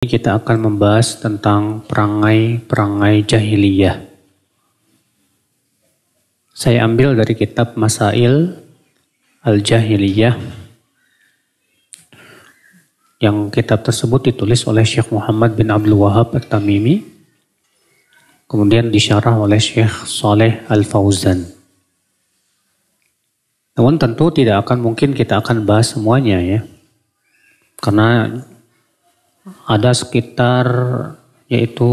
Kita akan membahas tentang perangai-perangai jahiliyah. Saya ambil dari kitab Masail Al-Jahiliyah, yang kitab tersebut ditulis oleh Syekh Muhammad bin Abdul Wahab At-Tamimi, kemudian disyarah oleh Syekh Saleh Al-Fauzan. Namun tentu tidak akan mungkin kita akan bahas semuanya ya, karena ada sekitar yaitu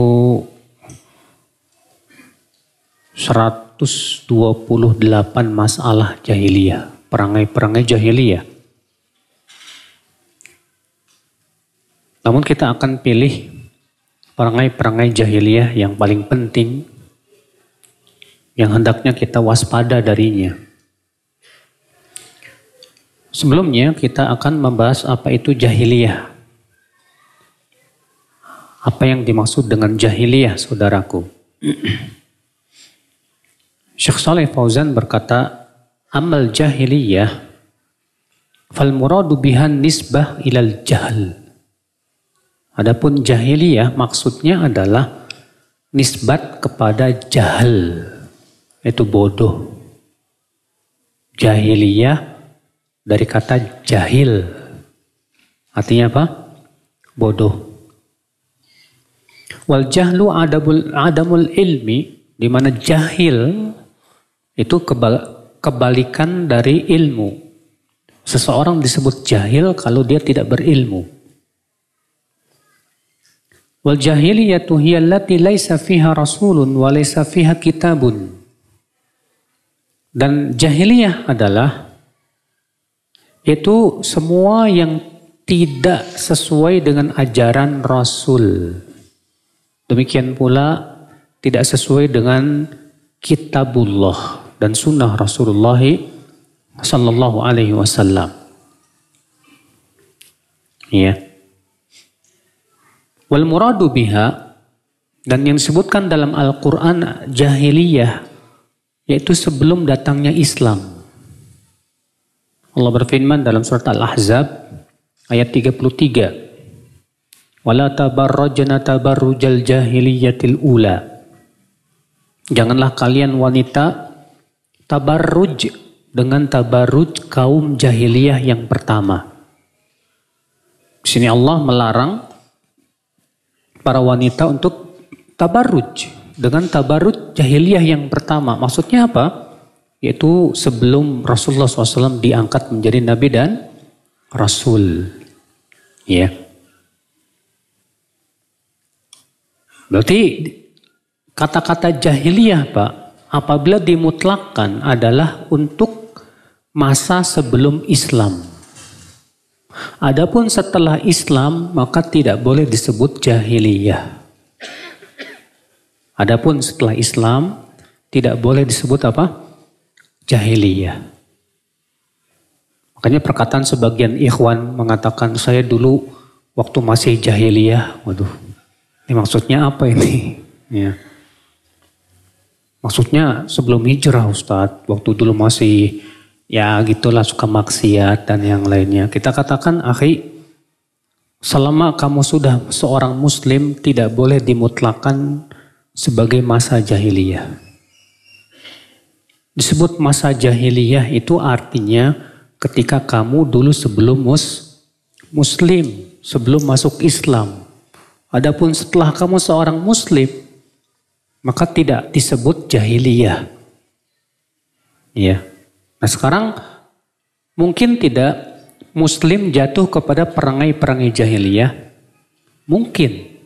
128 masalah jahiliyah, perangai-perangai jahiliyah. Namun kita akan pilih perangai-perangai jahiliyah yang paling penting, yang hendaknya kita waspada darinya. Sebelumnya kita akan membahas apa itu jahiliyah. Apa yang dimaksud dengan jahiliyah, saudaraku? Syekh Saleh Fauzan berkata, amal jahiliyah fal muradu bihan nisbah ilal jahl. Adapun jahiliyah maksudnya adalah nisbat kepada jahil, yaitu bodoh. Jahiliyah dari kata jahil, artinya apa? Bodoh. Wal jahlu adamul ilmi, di mana jahil itu kebalikan dari ilmu. Seseorang disebut jahil kalau dia tidak berilmu. Wal jahiliyatu hiya allati laisa fiha rasulun wa laisa fiha kitabun. Dan jahiliyah adalah itu semua yang tidak sesuai dengan ajaran Rasul. Demikian pula tidak sesuai dengan kitabullah dan sunnah Rasulullah sallallahu alaihi wasallam. Ya. Wal muradu biha, dan yang disebutkan dalam Al-Qur'an jahiliyah yaitu sebelum datangnya Islam. Allah berfirman dalam surat Al-Ahzab ayat 33. Wala tabarrajna tabarrujal jahiliyatil ula. Janganlah kalian wanita tabarruj dengan tabarruj kaum jahiliyah yang pertama. Di sini Allah melarang para wanita untuk tabarruj dengan tabarruj jahiliyah yang pertama. Maksudnya apa? Yaitu sebelum Rasulullah SAW diangkat menjadi Nabi dan Rasul. Ya. Berarti kata-kata jahiliyah Pak, apabila dimutlakkan adalah untuk masa sebelum Islam. Adapun setelah Islam maka tidak boleh disebut jahiliyah. Adapun setelah Islam tidak boleh disebut apa? Jahiliyah. Makanya perkataan sebagian ikhwan mengatakan saya dulu waktu masih jahiliyah, waduh. Ini maksudnya apa ini? Ya. Maksudnya sebelum hijrah Ustadz, waktu dulu masih ya gitulah suka maksiat dan yang lainnya. Kita katakan akhi, selama kamu sudah seorang muslim tidak boleh dimutlakan sebagai masa jahiliyah. Disebut masa jahiliyah itu artinya ketika kamu dulu sebelum muslim, sebelum masuk Islam. Adapun setelah kamu seorang muslim, maka tidak disebut jahiliyah. Ya. Nah sekarang mungkin tidak muslim jatuh kepada perangai-perangai jahiliyah. Mungkin.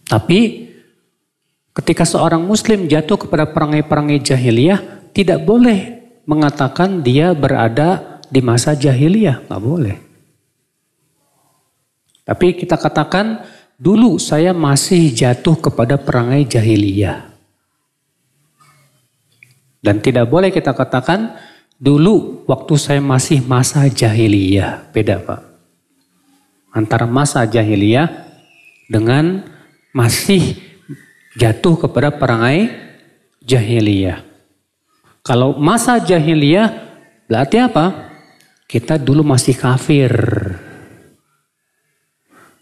Tapi ketika seorang muslim jatuh kepada perangai-perangai jahiliyah, tidak boleh mengatakan dia berada di masa jahiliyah. Nggak boleh. Tapi kita katakan dulu saya masih jatuh kepada perangai jahiliyah. Dan tidak boleh kita katakan dulu waktu saya masih masa jahiliyah. Beda Pak. Antara masa jahiliyah dengan masih jatuh kepada perangai jahiliyah. Kalau masa jahiliyah berarti apa? Kita dulu masih kafir.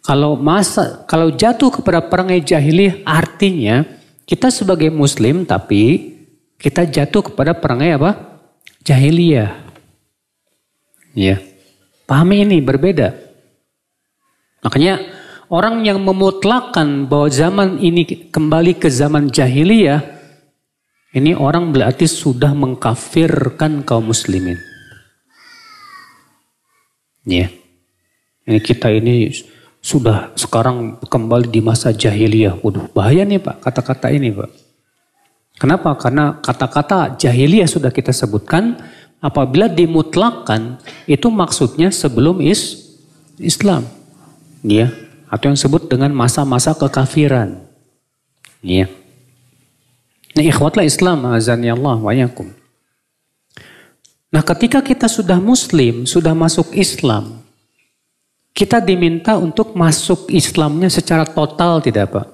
Kalau jatuh kepada perangai jahiliyah artinya kita sebagai muslim tapi kita jatuh kepada perangai apa? Jahiliyah. Ya. Pahami ini berbeda. Makanya orang yang memutlakkan bahwa zaman ini kembali ke zaman jahiliyah, ini orang berarti sudah mengkafirkan kaum muslimin. Ya. Ini kita ini sudah sekarang kembali di masa jahiliyah. Waduh, bahaya nih Pak kata-kata ini Pak. Kenapa? Karena kata-kata jahiliyah sudah kita sebutkan, apabila dimutlakkan itu maksudnya sebelum Islam. Ya, atau yang disebut dengan masa-masa kekafiran. Ya. Nah, ikhwatlah Islam, azani Allah wa yakum. Nah, ketika kita sudah muslim, sudah masuk Islam, kita diminta untuk masuk Islamnya secara total tidak Pak?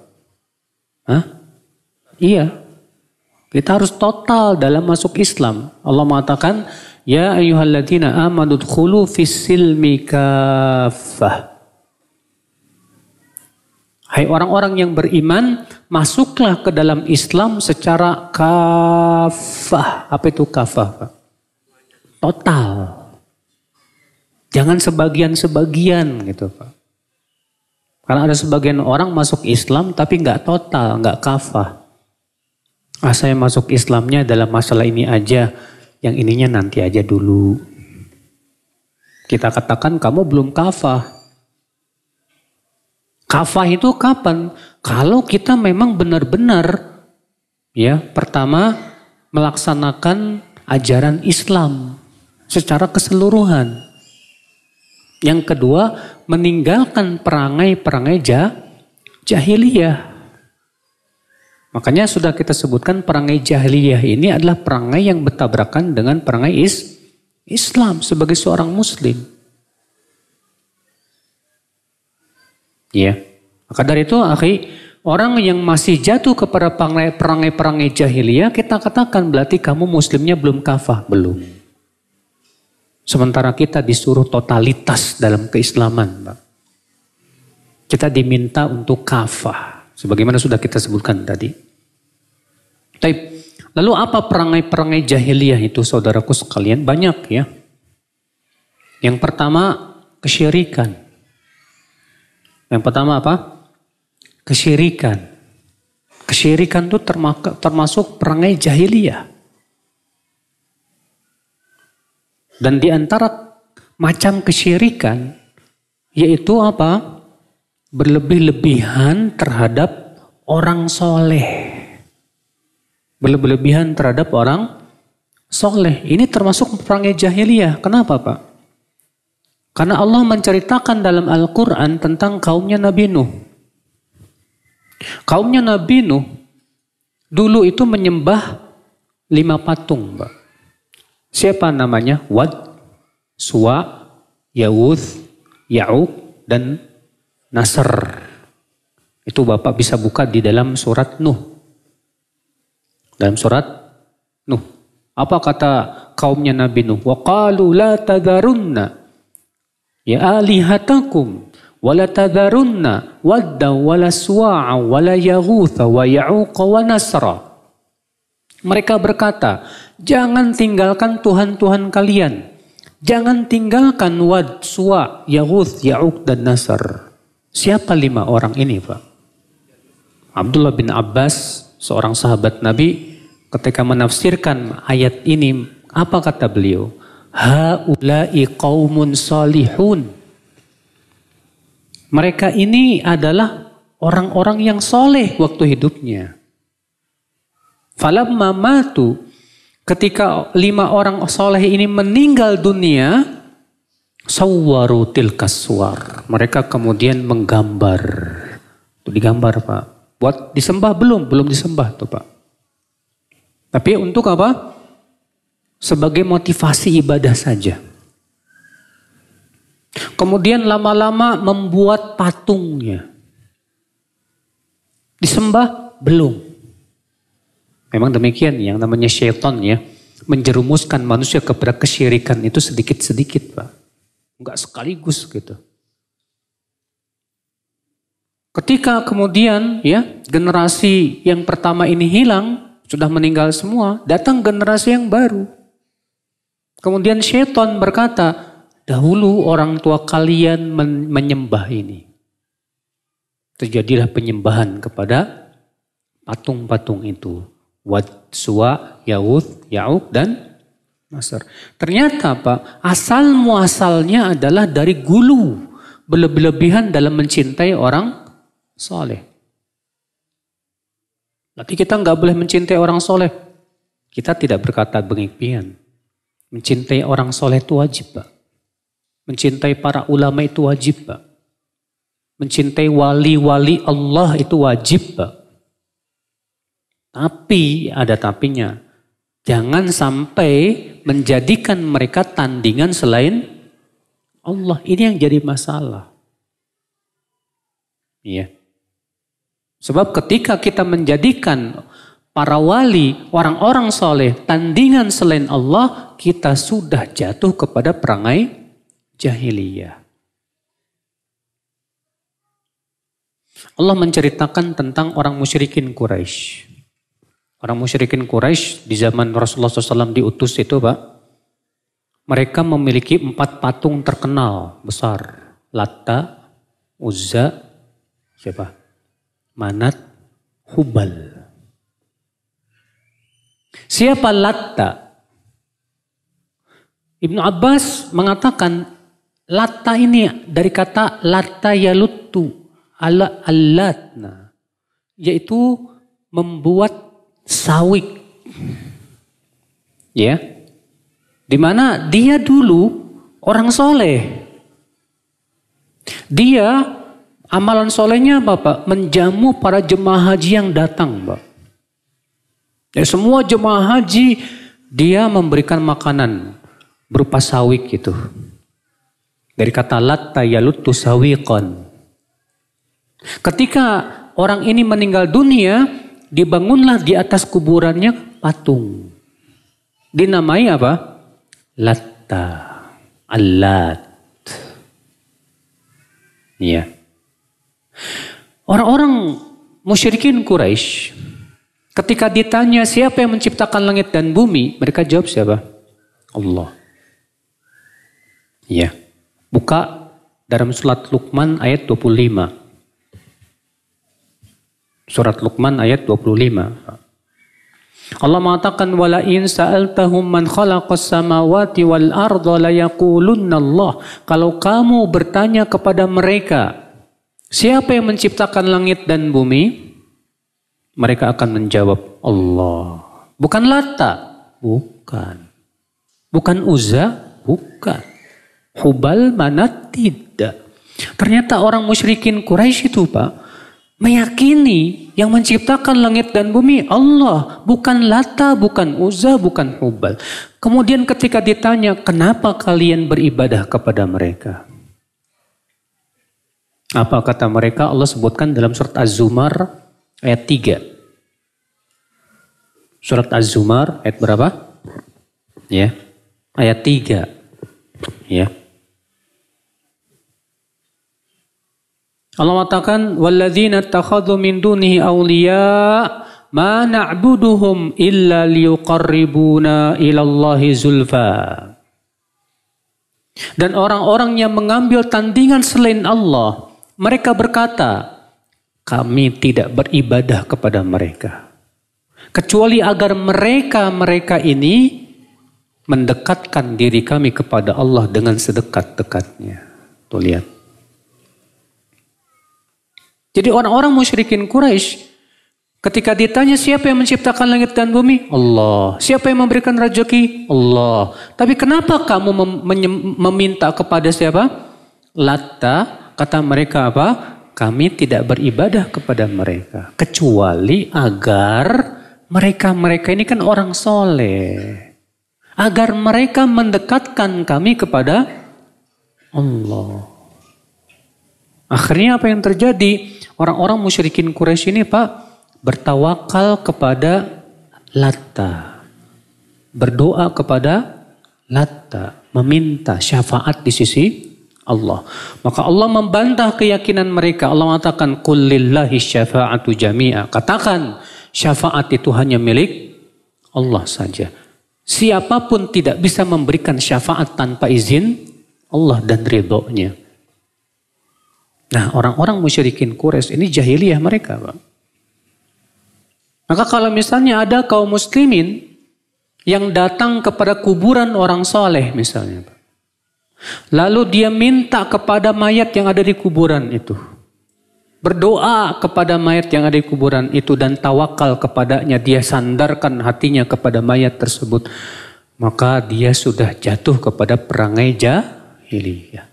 Hah? Iya. Kita harus total dalam masuk Islam. Allah mengatakan, ya ayyuhalladzina amanu dkhulu fis-silmi kaffah. Hai orang-orang yang beriman, masuklah ke dalam Islam secara kafah. Apa itu kafah, Pak? Total. Jangan sebagian-sebagian gitu, Pak. Karena ada sebagian orang masuk Islam tapi nggak total, nggak kafah. Saya masuk Islamnya dalam masalah ini aja, yang ininya nanti aja dulu. Kita katakan kamu belum kafah. Kafah itu kapan? Kalau kita memang benar-benar ya pertama melaksanakan ajaran Islam secara keseluruhan. Yang kedua, meninggalkan perangai-perangai jahiliyah. Makanya sudah kita sebutkan perangai jahiliyah ini adalah perangai yang bertabrakan dengan perangai Islam sebagai seorang muslim. Ya. Maka dari itu, akhi, orang yang masih jatuh kepada perangai-perangai jahiliyah, kita katakan berarti kamu muslimnya belum kafah, belum. Sementara kita disuruh totalitas dalam keislaman, Pak. Kita diminta untuk kafah, sebagaimana sudah kita sebutkan tadi. Lalu apa perangai-perangai jahiliyah itu, saudaraku sekalian? Banyak ya. Yang pertama, kesyirikan. Yang pertama apa? Kesyirikan. Kesyirikan itu termasuk perangai jahiliyah. Dan di antara macam kesyirikan, yaitu apa? Berlebih-lebihan terhadap orang soleh. Berlebih-lebihan terhadap orang soleh. Ini termasuk perangai jahiliyah. Kenapa Pak? Karena Allah menceritakan dalam Al-Quran tentang kaumnya Nabi Nuh. Kaumnya Nabi Nuh dulu itu menyembah 5 patung Pak. Siapa namanya? Wad, Suwa, Yawuth, Ya'uq, dan Nasr. Itu Bapak bisa buka di dalam surat Nuh. Dalam surat Nuh. Apa kata kaumnya Nabi Nuh? Wa qalu la tadharunna ya alihatakum wa la tadharunna wadda wa la suwa'a wa la yaghutha wa ya'uqa wa nasra. Mereka berkata, jangan tinggalkan Tuhan-Tuhan kalian. Jangan tinggalkan Wad, Suwa, Yaghuth, Ya'uq, dan Nasr. Siapa 5 orang ini Pak? Abdullah bin Abbas, seorang sahabat Nabi, ketika menafsirkan ayat ini, apa kata beliau? Haula'i qaumun salihun. Mereka ini adalah orang-orang yang soleh waktu hidupnya. Falamma matu, ketika 5 orang soleh ini meninggal dunia, sawwaru tilkas suwar. Mereka kemudian menggambar. Itu digambar Pak. Buat disembah belum disembah tuh Pak. Tapi untuk apa? Sebagai motivasi ibadah saja. Kemudian lama-lama membuat patungnya. Disembah belum. Memang demikian yang namanya syaitan ya. Menjerumuskan manusia kepada kesyirikan itu sedikit-sedikit Pak. Enggak sekaligus gitu. Ketika kemudian ya generasi yang pertama ini hilang, sudah meninggal semua, datang generasi yang baru. Kemudian syaitan berkata, dahulu orang tua kalian menyembah ini. Terjadilah penyembahan kepada patung-patung itu. Wad, Suwa, Ya'ud, Ya'uq, dan Nasr. Ternyata apa? Asal muasalnya adalah dari gulu. Berlebihan dalam mencintai orang soleh. Berarti kita nggak boleh mencintai orang soleh. Kita tidak berkata demikian. Mencintai orang soleh itu wajib, Pak. Mencintai para ulama itu wajib, Pak. Mencintai wali-wali Allah itu wajib, Pak. Tapi, ada tapinya. Jangan sampai menjadikan mereka tandingan selain Allah. Ini yang jadi masalah. Iya. Sebab ketika kita menjadikan para wali, orang-orang soleh, tandingan selain Allah, kita sudah jatuh kepada perangai jahiliyah. Allah menceritakan tentang orang musyrikin Quraisy. Orang musyrikin Quraisy di zaman Rasulullah SAW diutus itu, Pak, mereka memiliki 4 patung terkenal besar. Latta, Uzza, siapa? Manat, Hubal. Siapa Latta? Ibnu Abbas mengatakan Latta ini dari kata Latta yaluttu, allatna, yaitu membuat sawik. Ya. Di mana dia dulu orang soleh. Dia amalan solehnya apa, Pak? Menjamu para jemaah haji yang datang, Pak. Ya, semua jemaah haji dia memberikan makanan berupa sawik gitu. Dari kata latta yaluttu sawiqan. Ketika orang ini meninggal dunia, dibangunlah di atas kuburannya patung. Dinamai apa? Latta, Allat. Iya. Orang-orang musyrikin Quraisy ketika ditanya siapa yang menciptakan langit dan bumi, mereka jawab siapa? Allah. Iya. Buka dalam surat Luqman ayat 25. Surat Luqman ayat 25. Allah mengatakan wala in sa'altahum man khalaqas samawati wal arda la yaqulunna Allah. Kalau kamu bertanya kepada mereka siapa yang menciptakan langit dan bumi? Mereka akan menjawab Allah. Bukan Latta? Bukan. Bukan Uzza? Bukan. Hubal, Manat? Tidak. Ternyata orang musyrikin Quraisy itu, Pak, meyakini yang menciptakan langit dan bumi Allah. Bukan Latta, bukan Uzza, bukan Hubal. Kemudian ketika ditanya, kenapa kalian beribadah kepada mereka? Apa kata mereka? Allah sebutkan dalam surat Az-Zumar ayat 3. Surat Az-Zumar ayat berapa? Ya, ayat 3. Ya. Allah mengatakan walladzina takhadhu min dunihi awliya ma na'buduhum illa liyuqarribuna ilallahi zulfa. Dan orang-orang yang mengambil tandingan selain Allah, mereka berkata, kami tidak beribadah kepada mereka. Kecuali agar mereka ini mendekatkan diri kami kepada Allah dengan sedekat-dekatnya. Tuh lihat. Jadi orang-orang musyrikin Quraisy ketika ditanya siapa yang menciptakan langit dan bumi? Allah. Siapa yang memberikan rezeki? Allah. Tapi kenapa kamu meminta kepada siapa? Latta. Kata mereka apa? Kami tidak beribadah kepada mereka. Kecuali agar mereka ini kan orang soleh. Agar mereka mendekatkan kami kepada Allah. Akhirnya apa yang terjadi? Orang-orang musyrikin Quraisy ini, Pak, bertawakal kepada Latta. Berdoa kepada Latta. Meminta syafaat di sisi Allah. Maka Allah membantah keyakinan mereka. Allah mengatakan, "Qul lillahi syafa'atu jami'a." Katakan, syafaat itu hanya milik Allah saja. Siapapun tidak bisa memberikan syafaat tanpa izin Allah dan ridhonya. Nah, orang-orang musyrikin Quraisy ini jahiliyah mereka, Pak. Maka kalau misalnya ada kaum muslimin yang datang kepada kuburan orang soleh misalnya, Pak. Lalu dia minta kepada mayat yang ada di kuburan itu. Berdoa kepada mayat yang ada di kuburan itu dan tawakal kepadanya. Dia sandarkan hatinya kepada mayat tersebut. Maka dia sudah jatuh kepada perangai jahiliyah.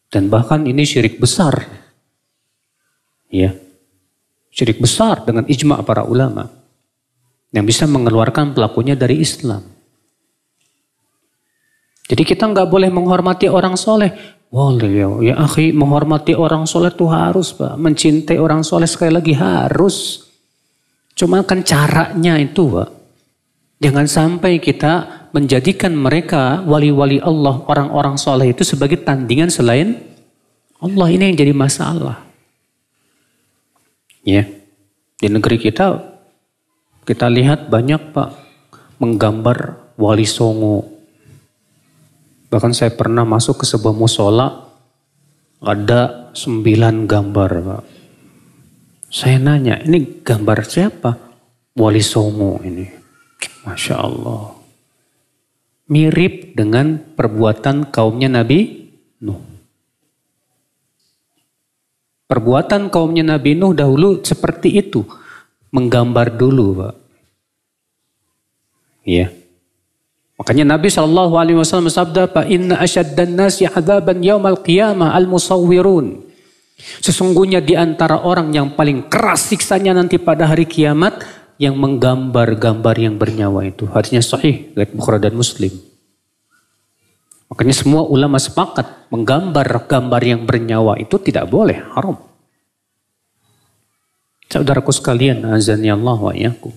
Dan bahkan ini syirik besar. Ya. Syirik besar dengan ijma' para ulama. Yang bisa mengeluarkan pelakunya dari Islam. Jadi kita nggak boleh menghormati orang soleh. Boleh ya akhi, menghormati orang soleh itu harus, Pak. Mencintai orang soleh sekali lagi harus. Cuma kan caranya itu, Pak. Jangan sampai kita menjadikan mereka wali-wali Allah, orang-orang soleh itu sebagai tandingan selain Allah. Ini yang jadi masalah. Ya, di negeri kita lihat banyak, Pak, menggambar wali songo. Bahkan saya pernah masuk ke sebuah musola, ada 9 gambar, Pak. Saya nanya, ini gambar siapa? Wali Songo ini. Masya Allah. Mirip dengan perbuatan kaumnya Nabi Nuh. Perbuatan kaumnya Nabi Nuh dahulu seperti itu. Menggambar dulu, Pak. Iya. Makanya Nabi SAW bersabda, "Fa inna asyaddan nasi 'adzaban yaumal qiyamah al-musawwirun." Sesungguhnya di antara orang yang paling keras siksanya nanti pada hari kiamat yang menggambar-gambar yang bernyawa itu. Hadisnya sahih riwayat Bukhari dan Muslim. Makanya semua ulama sepakat menggambar gambar yang bernyawa itu tidak boleh, haram. Saudaraku sekalian, azani Allah wa iyyakum.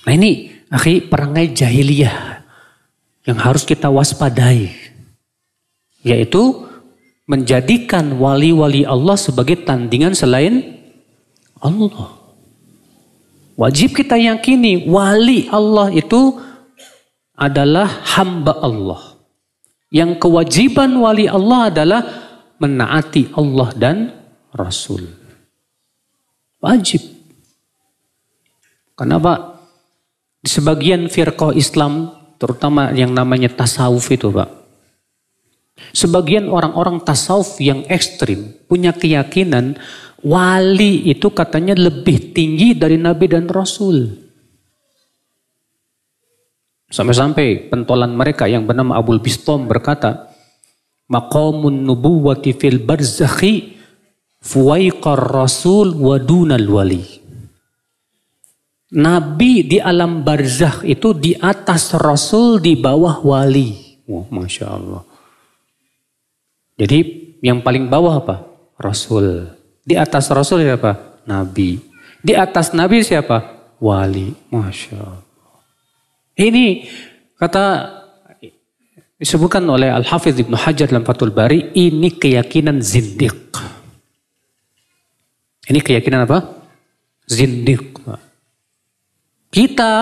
Nah ini akhi, perangai jahiliyah yang harus kita waspadai. Yaitu menjadikan wali-wali Allah sebagai tandingan selain Allah. Wajib kita yakini wali Allah itu adalah hamba Allah. Yang kewajiban wali Allah adalah menaati Allah dan Rasul. Wajib. Kenapa? Di sebagian firqah Islam, terutama yang namanya tasawuf itu, Pak. Sebagian orang-orang tasawuf yang ekstrim punya keyakinan wali itu katanya lebih tinggi dari Nabi dan Rasul. Sampai-sampai pentolan mereka yang bernama Abul Bistom berkata, "Maqamun nubuwati fil barzakhi fuwaiqar rasul wa dunal wali." Nabi di alam barzakh itu di atas Rasul, di bawah wali. Wah, Masya Allah. Jadi yang paling bawah apa? Rasul. Di atas Rasul siapa? Nabi. Di atas Nabi siapa? Wali. Masya Allah. Ini kata disebutkan oleh Al-Hafidh Ibnu Hajar dalam Fathul Bari, ini keyakinan zindiq. Ini keyakinan apa? Zindiq. Kita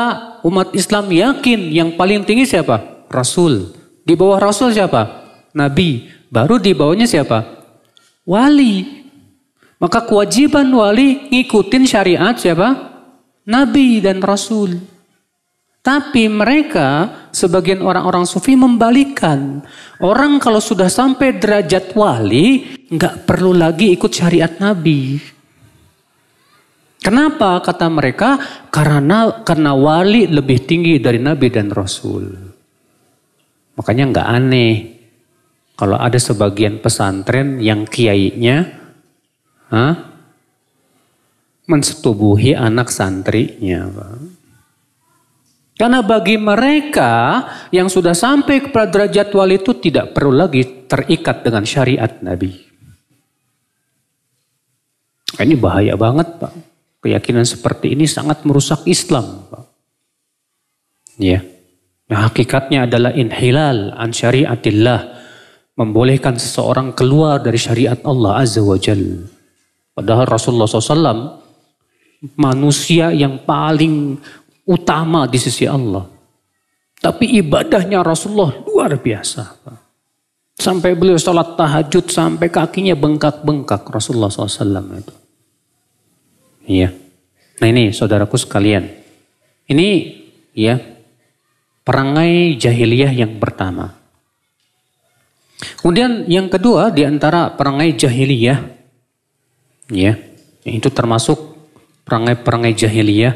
umat Islam yakin yang paling tinggi siapa? Rasul. Di bawah Rasul siapa? Nabi. Baru di bawahnya siapa? Wali. Maka kewajiban wali ngikutin syariat siapa? Nabi dan Rasul. Tapi mereka sebagian orang-orang sufi membalikan. Orang kalau sudah sampai derajat wali nggak perlu lagi ikut syariat Nabi. Kenapa kata mereka? Karena wali lebih tinggi dari Nabi dan Rasul. Makanya nggak aneh kalau ada sebagian pesantren yang kiainya mensetubuhi anak santrinya. Karena bagi mereka yang sudah sampai kepada derajat wali itu tidak perlu lagi terikat dengan syariat Nabi. Ini bahaya banget, Pak. Keyakinan seperti ini sangat merusak Islam, Pak. Ya. Nah, hakikatnya adalah inhilal an syariatillah, membolehkan seseorang keluar dari syariat Allah Azza wa Jal. Padahal Rasulullah SAW manusia yang paling utama di sisi Allah. Tapi ibadahnya Rasulullah luar biasa. Sampai beliau sholat tahajud sampai kakinya bengkak-bengkak Rasulullah SAW itu. Iya. Nah ini saudaraku sekalian. Ini ya perangai jahiliyah yang pertama. Kemudian yang kedua di antara perangai jahiliyah, ya, itu termasuk perangai-perangai jahiliyah,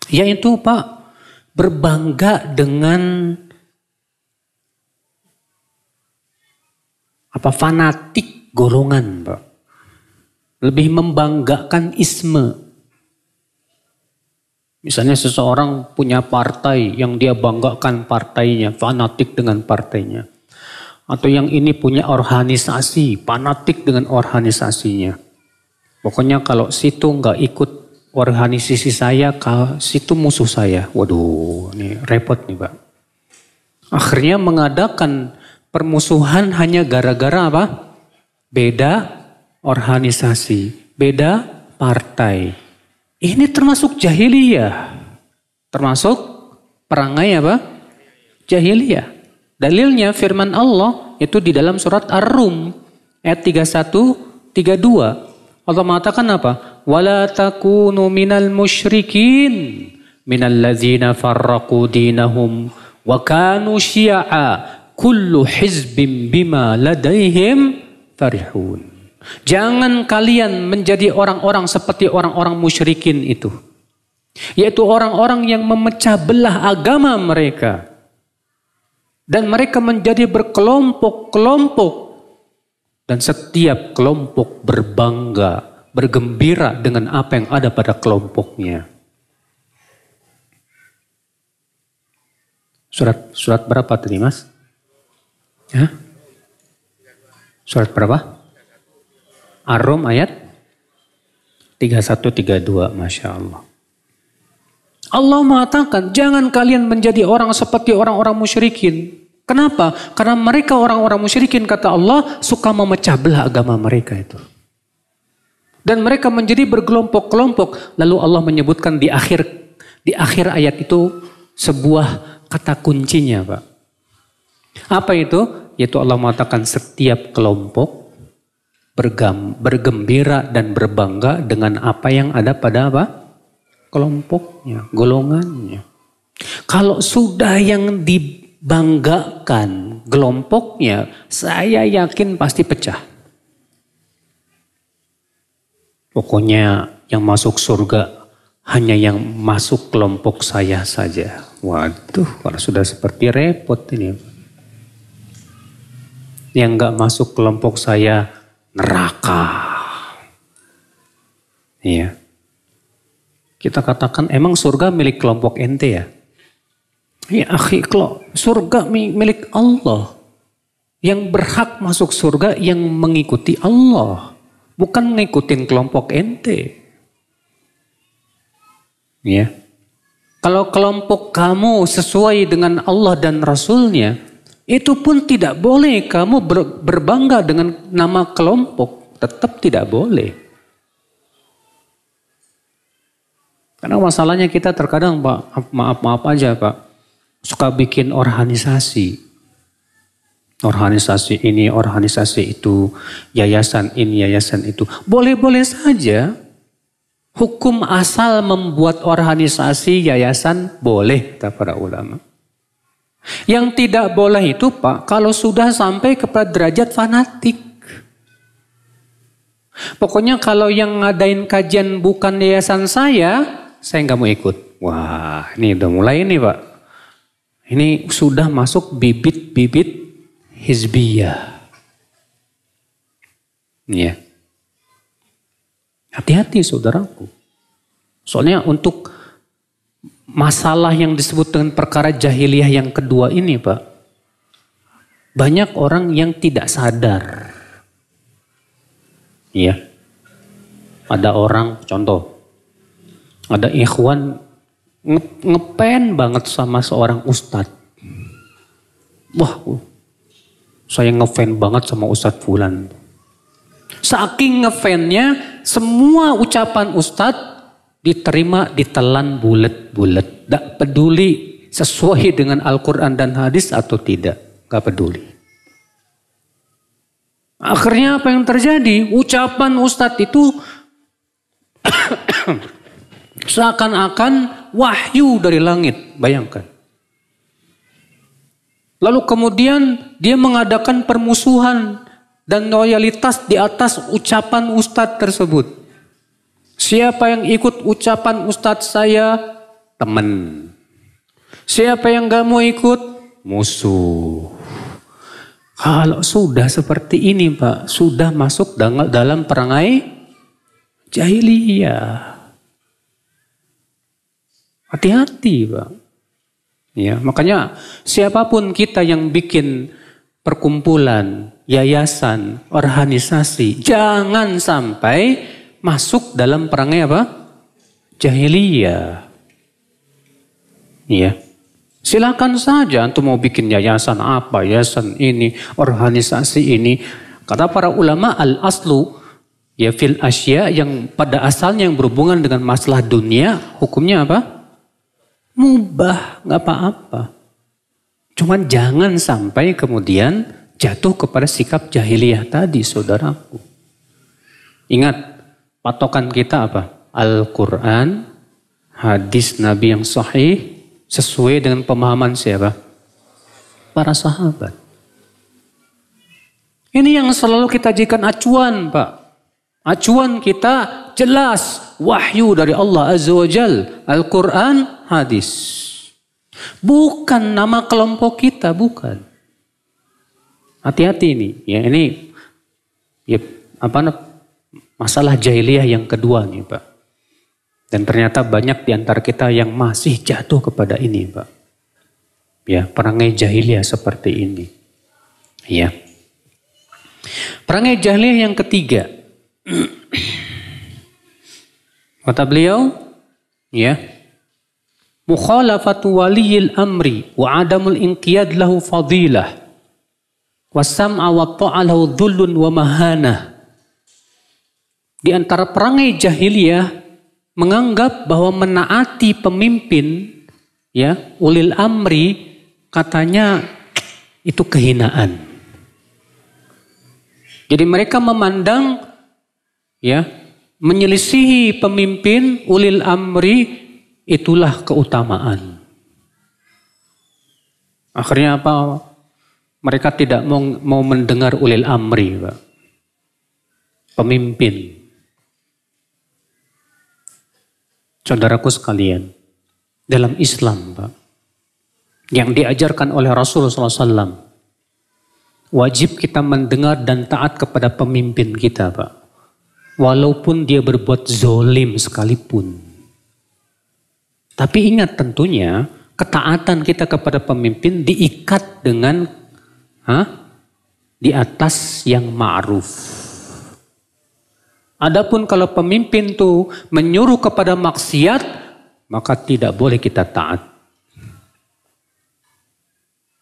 yaitu Pak, berbangga dengan fanatik golongan, Pak. Lebih membanggakan isme. Misalnya seseorang punya partai yang dia banggakan partainya, fanatik dengan partainya. Atau yang ini punya organisasi, fanatik dengan organisasinya. Pokoknya kalau situ nggak ikut organisasi saya, situ musuh saya. Waduh, ini repot nih Pak. Akhirnya mengadakan permusuhan hanya gara-gara apa? Beda organisasi, beda partai. Ini termasuk jahiliyah. Termasuk perangai apa? Jahiliyah. Dalilnya firman Allah itu di dalam surat Ar-Rum ayat 31, 32. Allah mengatakan apa? Wala takunu minal musyrikin minal ladzina farraqu dinahum wa kanu syi'a kullu hizbin bima ladaihim farihun. Jangan kalian menjadi orang-orang seperti orang-orang musyrikin itu. Yaitu orang-orang yang memecah belah agama mereka. Dan mereka menjadi berkelompok-kelompok. Dan setiap kelompok berbangga, bergembira dengan apa yang ada pada kelompoknya. Surat berapa tadi Mas? Ya? Surat berapa? Ar-Rum ayat 31-32, Masya Allah. Allah mengatakan, jangan kalian menjadi orang seperti orang-orang musyrikin. Kenapa? Karena mereka orang-orang musyrikin, kata Allah, suka memecah belah agama mereka itu. Dan mereka menjadi berkelompok-kelompok. Lalu Allah menyebutkan di akhir ayat itu sebuah kata kuncinya, Pak. Apa itu? Yaitu Allah mengatakan setiap kelompok bergembira dan berbangga dengan apa yang ada pada apa? Kelompoknya, golongannya. Kalau sudah yang dibanggakan kelompoknya, saya yakin pasti pecah. Pokoknya yang masuk surga hanya yang masuk kelompok saya saja. Waduh, kalau sudah seperti repot ini. Yang gak masuk kelompok saya neraka. Iya. Kita katakan emang surga milik kelompok ente ya? Ya akhi, surga milik Allah. Yang berhak masuk surga yang mengikuti Allah. Bukan ngikutin kelompok ente. Ya. Kalau kelompok kamu sesuai dengan Allah dan Rasulnya, itu pun tidak boleh kamu berbangga dengan nama kelompok. Tetap tidak boleh. Karena masalahnya kita terkadang Pak, maaf aja Pak, suka bikin organisasi. Organisasi ini, organisasi itu, yayasan ini, yayasan itu. Boleh-boleh saja. Hukum asal membuat organisasi, yayasan boleh, kata para ulama. Yang tidak boleh itu Pak, kalau sudah sampai kepada derajat fanatik. Pokoknya kalau yang ngadain kajian bukan yayasan saya nggak mau ikut. Wah, ini udah mulai nih Pak. Ini sudah masuk bibit-bibit hizbiyah. Ya. Hati-hati saudaraku. Soalnya untuk masalah yang disebut dengan perkara jahiliyah yang kedua ini Pak. Banyak orang yang tidak sadar. Iya. Ada orang, contoh. Ada ikhwan ngepen banget sama seorang ustadz. Wah, saya ngefan banget sama Ustadz Fulan. Saking ngefannya, semua ucapan Ustadz diterima, ditelan bulet-bulet. Tidak peduli sesuai dengan Al-Quran dan hadis atau tidak. Gak peduli. Akhirnya apa yang terjadi? Ucapan Ustadz itu seakan-akan wahyu dari langit. Bayangkan. Lalu kemudian dia mengadakan permusuhan dan loyalitas di atas ucapan ustadz tersebut. Siapa yang ikut ucapan ustadz saya, teman. Siapa yang gak mau ikut, musuh. Kalau sudah seperti ini Pak, sudah masuk dalam perangai jahiliyah. Hati-hati Pak. Ya, makanya siapapun kita yang bikin perkumpulan, yayasan, organisasi, jangan sampai masuk dalam perangai apa? Jahiliyah. Ya. Silakan saja antum mau bikin yayasan apa, yayasan ini, organisasi ini. Kata para ulama al-aslu ya fil asya yang pada asalnya yang berhubungan dengan masalah dunia, hukumnya apa? Mubah, nggak apa-apa. Cuman jangan sampai kemudian jatuh kepada sikap jahiliyah tadi, saudaraku. Ingat, patokan kita apa? Al-Quran, hadis Nabi yang sahih, sesuai dengan pemahaman siapa? Para sahabat. Ini yang selalu kita jadikan acuan, Pak. Acuan kita jelas, wahyu dari Allah Azza wa Jal, Al-Quran, hadis. Bukan nama kelompok kita, bukan. Hati-hati ini, ya ini ya masalah jahiliyah yang kedua nih Pak. Dan ternyata banyak di antara kita yang masih jatuh kepada ini Pak. Ya, perangai jahiliyah seperti ini. Ya. Perangai jahiliyah yang ketiga. Kata beliau, ya, mukhalafatu waliyil amri wa adamul inqiyad lahu fadilah wa sam'a wa ta'alahu dhullun wa mahanah. Di antara perangai jahiliyah menganggap bahwa menaati pemimpin, ya, ulil amri, katanya itu kehinaan. Jadi mereka memandang, ya, menyelisihi pemimpin ulil amri itulah keutamaan. Akhirnya apa? Mereka tidak mau mendengar ulil amri, Pak. Pemimpin. Saudaraku sekalian, dalam Islam, Pak, yang diajarkan oleh Rasulullah SAW, wajib kita mendengar dan taat kepada pemimpin kita, Pak. Walaupun dia berbuat zolim sekalipun. Tapi ingat tentunya ketaatan kita kepada pemimpin diikat dengan di atas yang ma'ruf. Adapun kalau pemimpin itu menyuruh kepada maksiat, maka tidak boleh kita taat.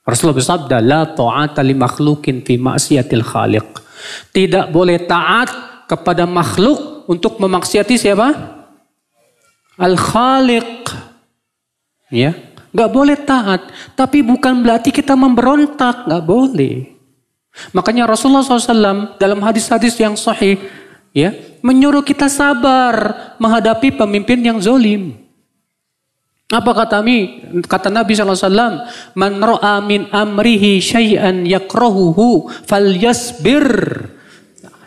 Rasulullah bersabda, la ta'ata li makhlukin fi maksiatil khaliq. Tidak boleh taat kepada makhluk untuk memaksiati siapa? Al-Khaliq. Ya, nggak boleh taat. Tapi bukan berarti kita memberontak, nggak boleh. Makanya Rasulullah SAW dalam hadis-hadis yang sahih, ya, menyuruh kita sabar menghadapi pemimpin yang zolim. Apa kata Nabi SAW? Man ra'a min amrihi syai'an yakrahuhu falyasbir.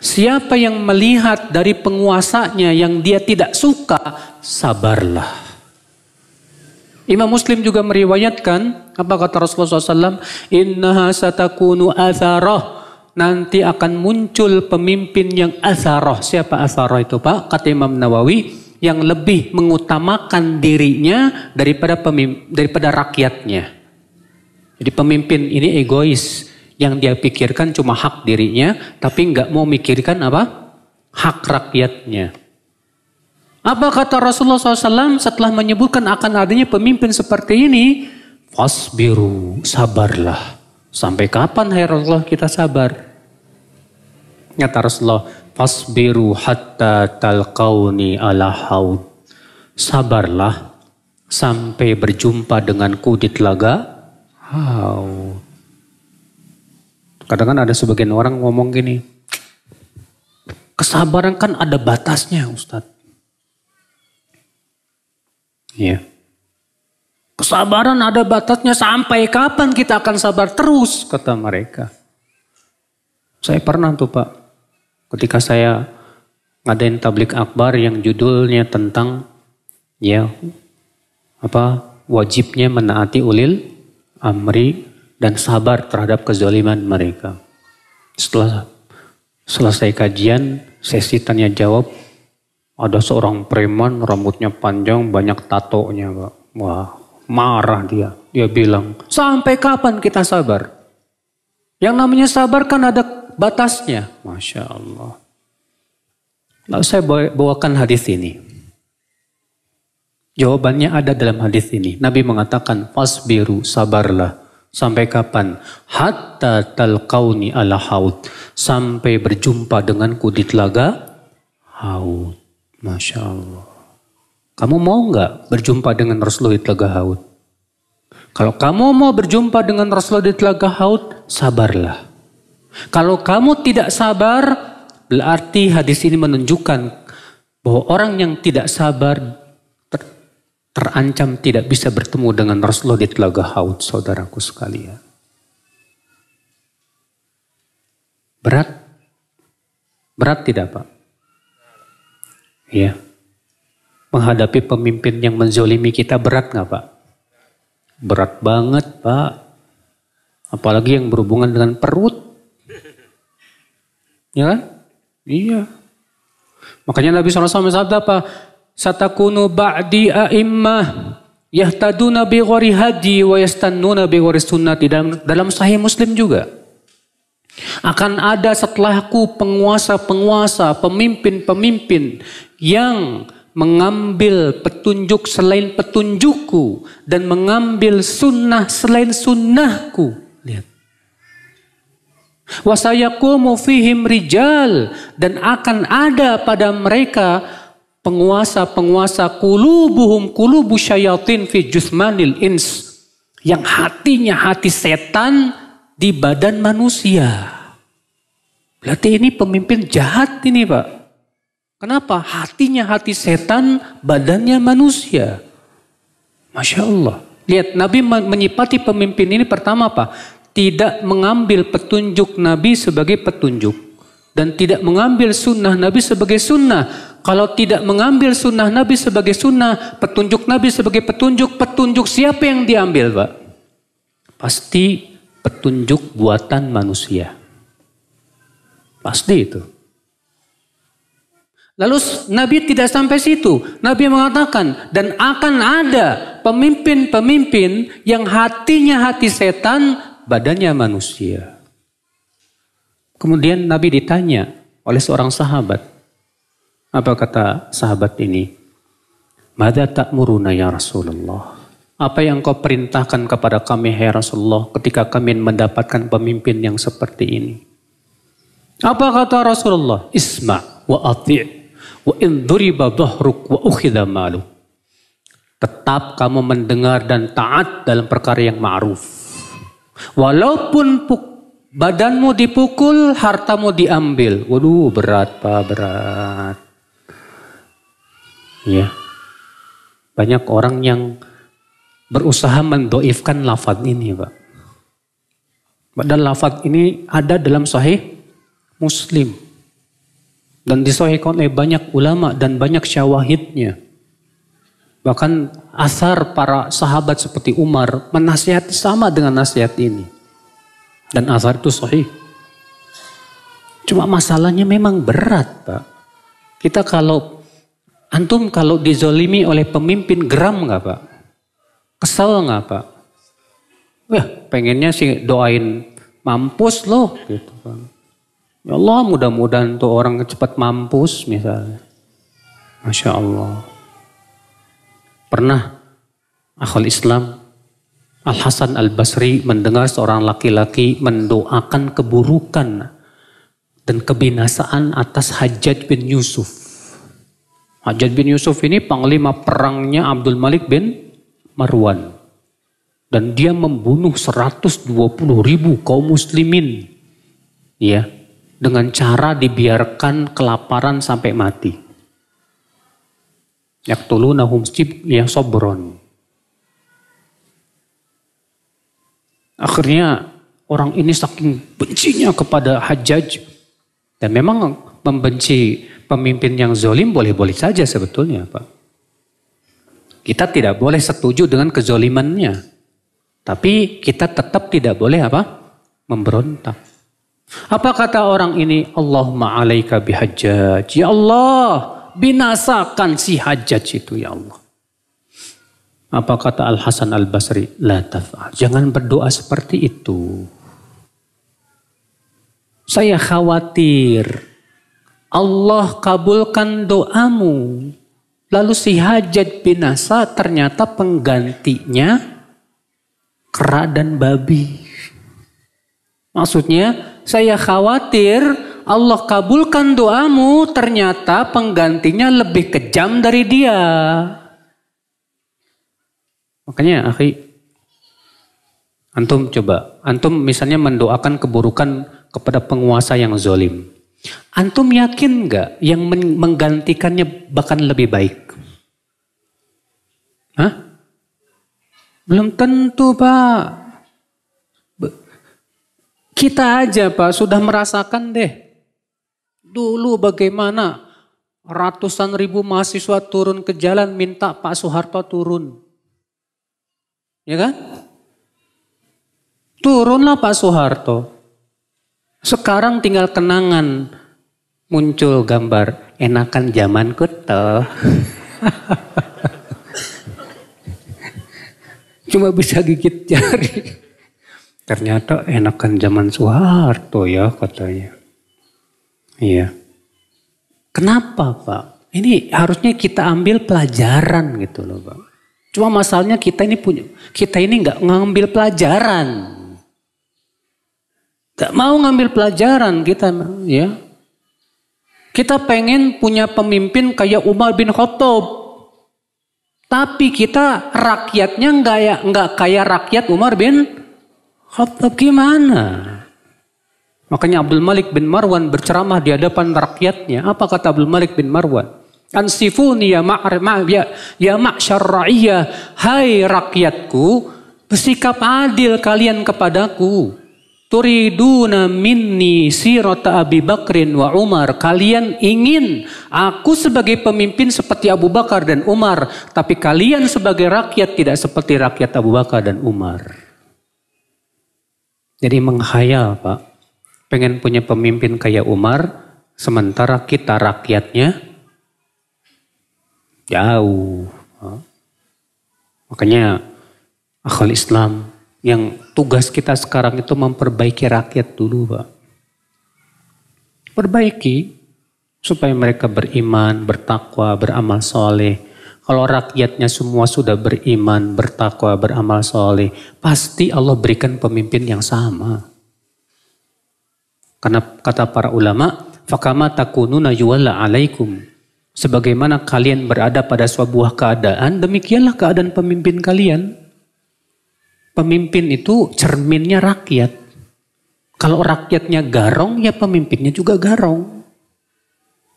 Siapa yang melihat dari penguasanya yang dia tidak suka, sabarlah. Imam Muslim juga meriwayatkan, apa kata Rasulullah SAW? Innaha satakunu atharah. Nanti akan muncul pemimpin yang atharah. Siapa atharah itu Pak? Kata Imam Nawawi, yang lebih mengutamakan dirinya daripada rakyatnya. Jadi pemimpin ini egois. Yang dia pikirkan cuma hak dirinya, tapi nggak mau mikirkan apa? Hak rakyatnya. Apa kata Rasulullah SAW setelah menyebutkan akan adanya pemimpin seperti ini? Fasbiru, sabarlah. Sampai kapan hai Rasulullah kita sabar? Kata Rasulullah, fasbiru hatta talqauni ala haud. Sabarlah sampai berjumpa denganku di telaga haud. Kadang kan ada sebagian orang ngomong gini, kesabaran kan ada batasnya Ustadz. Iya. Kesabaran ada batasnya, sampai kapan kita akan sabar terus, kata mereka. Saya pernah tuh Pak, ketika saya ngadain tablik akbar yang judulnya tentang wajibnya menaati ulil amri dan sabar terhadap kezaliman mereka. Setelah selesai kajian, sesi tanya jawab, ada seorang preman rambutnya panjang banyak tatonya Pak. Wah, marah dia. Dia bilang, sampai kapan kita sabar? Yang namanya sabar kan ada batasnya. Masya Allah. Lalu saya bawakan hadis ini. Jawabannya ada dalam hadis ini. Nabi mengatakan, fasbiru, sabarlah. Sampai kapan? Hatta talqauni ala haud. Sampai berjumpa denganku di telaga haud. Masya Allah. Kamu mau nggak berjumpa dengan Rasulullah di telaga haud? Kalau kamu mau berjumpa dengan Rasulullah di telaga haud, sabarlah. Kalau kamu tidak sabar, berarti hadis ini menunjukkan bahwa orang yang tidak sabar terancam tidak bisa bertemu dengan Rasulullah di telaga haud, saudaraku sekalian. Berat? Berat tidak Pak? Iya. Menghadapi pemimpin yang menzolimi kita berat nggak Pak? Berat banget Pak. Apalagi yang berhubungan dengan perut. Ya kan? Iya. Makanya Nabi SAW bersabda apa? Satakunu ba'di a'immah yahtaduna bi ghairi hadi wa yastannuna bi ghairi sunnati. Dalam Sahih Muslim juga. Akan ada setelahku penguasa-penguasa, pemimpin-pemimpin yang mengambil petunjuk selain petunjukku dan mengambil sunnah selain sunnahku. Lihat. Wasayaqumu fihim rijal, dan akan ada pada mereka penguasa-penguasa qulubuhum qulubu syayatin fi jusmanil ins, yang hatinya hati setan di badan manusia. Berarti ini pemimpin jahat ini Pak. Kenapa? Hatinya hati setan, badannya manusia. Masya Allah. Lihat, Nabi menyipati pemimpin ini pertama apa? Tidak mengambil petunjuk Nabi sebagai petunjuk. Dan tidak mengambil sunnah Nabi sebagai sunnah. Kalau tidak mengambil sunnah Nabi sebagai sunnah, petunjuk Nabi sebagai petunjuk, petunjuk siapa yang diambil Pak? Pasti petunjuk buatan manusia. Pasti itu. Lalu Nabi tidak sampai situ. Nabi mengatakan, dan akan ada pemimpin-pemimpin yang hatinya hati setan, badannya manusia. Kemudian Nabi ditanya oleh seorang sahabat. Apa kata sahabat ini? Madza ta'muruna ya Rasulullah? Apa yang kau perintahkan kepada kami ya Rasulullah ketika kami mendapatkan pemimpin yang seperti ini? Apa kata Rasulullah? Isma' wa ati'. Wa in dhuriba dhahruk wa ukhidha malu. Tetap kamu mendengar dan taat dalam perkara yang ma'ruf. Walaupun badanmu dipukul, hartamu diambil. Waduh, berat Pak, berat. Ya. Banyak orang yang berusaha mendoifkan lafaz ini Pak. Padahal lafaz ini ada dalam Sahih Muslim. Dan disahihkan oleh banyak ulama dan banyak syawahidnya. Bahkan asar para sahabat seperti Umar menasihati sama dengan nasihat ini. Dan asar itu sahih. Cuma masalahnya memang berat Pak. Kita antum kalau dizolimi oleh pemimpin geram nggak Pak? Kesel nggak Pak? Wah pengennya sih doain mampus loh gitu Pak. Ya Allah mudah-mudahan tuh orang cepat mampus misalnya. Masya Allah. Pernah akhul Islam Al-Hasan Al-Basri mendengar seorang laki-laki mendoakan keburukan dan kebinasaan atas Hajjaj bin Yusuf. Hajjaj bin Yusuf ini panglima perangnya Abdul Malik bin Marwan. Dan dia membunuh 120.000 kaum muslimin. Ya, dengan cara dibiarkan kelaparan sampai mati. Yaqtulunahum ya sobron. Akhirnya orang ini saking bencinya kepada Hajjaj. Dan memang membenci pemimpin yang zalim boleh-boleh saja sebetulnya, Pak. Kita tidak boleh setuju dengan kezalimannya. Tapi kita tetap tidak boleh apa? Memberontak. Apa kata orang ini? Allahumma alaika bihajjaj. Ya Allah, binasakan si Hajjaj itu ya Allah. Apa kata Al-Hasan Al-Basri? La taf'al. Jangan berdoa seperti itu. Saya khawatir Allah kabulkan doamu. Lalu si Hajjaj binasa ternyata penggantinya kera dan babi. Maksudnya saya khawatir Allah kabulkan doamu ternyata penggantinya lebih kejam dari dia. Makanya akhi, antum misalnya mendoakan keburukan kepada penguasa yang zalim. Antum yakin nggak yang menggantikannya bahkan lebih baik? Hah? Belum tentu, Pak. Kita aja, Pak, sudah merasakan deh. Dulu bagaimana ratusan ribu mahasiswa turun ke jalan minta Pak Soeharto turun. Ya kan? Turunlah Pak Soeharto. Sekarang tinggal kenangan. Muncul gambar enakan zamanku toh. Cuma bisa gigit jari. Ternyata enakan zaman Soeharto ya katanya. Iya. Kenapa Pak? Ini harusnya kita ambil pelajaran gitu loh Pak. Cuma masalahnya kita ini nggak ngambil pelajaran. Gak mau ngambil pelajaran kita ya. Kita pengen punya pemimpin kayak Umar bin Khattab. Tapi kita rakyatnya nggak kayak rakyat Umar bin Khattab, gimana? Makanya Abdul Malik bin Marwan berceramah di hadapan rakyatnya. Apa kata Abdul Malik bin Marwan? Ansifuni ya ma'syar ra'iyah. Hai rakyatku, bersikap adil kalian kepadaku. Turiduna minni sirata Abi Bakrin wa Umar. Kalian ingin aku sebagai pemimpin seperti Abu Bakar dan Umar. Tapi kalian sebagai rakyat tidak seperti rakyat Abu Bakar dan Umar. Jadi menghayal Pak. Pengen punya pemimpin kayak Umar. Sementara kita rakyatnya jauh. Makanya akhwal Islam. Yang tugas kita sekarang itu memperbaiki rakyat dulu Pak. Perbaiki supaya mereka beriman, bertakwa, beramal soleh. Kalau rakyatnya semua sudah beriman, bertakwa, beramal soleh, pasti Allah berikan pemimpin yang sama. Karena kata para ulama, fakama takununa yuwalla alaikum. Sebagaimana kalian berada pada sebuah keadaan, demikianlah keadaan pemimpin kalian. Pemimpin itu cerminnya rakyat. Kalau rakyatnya garong, ya pemimpinnya juga garong.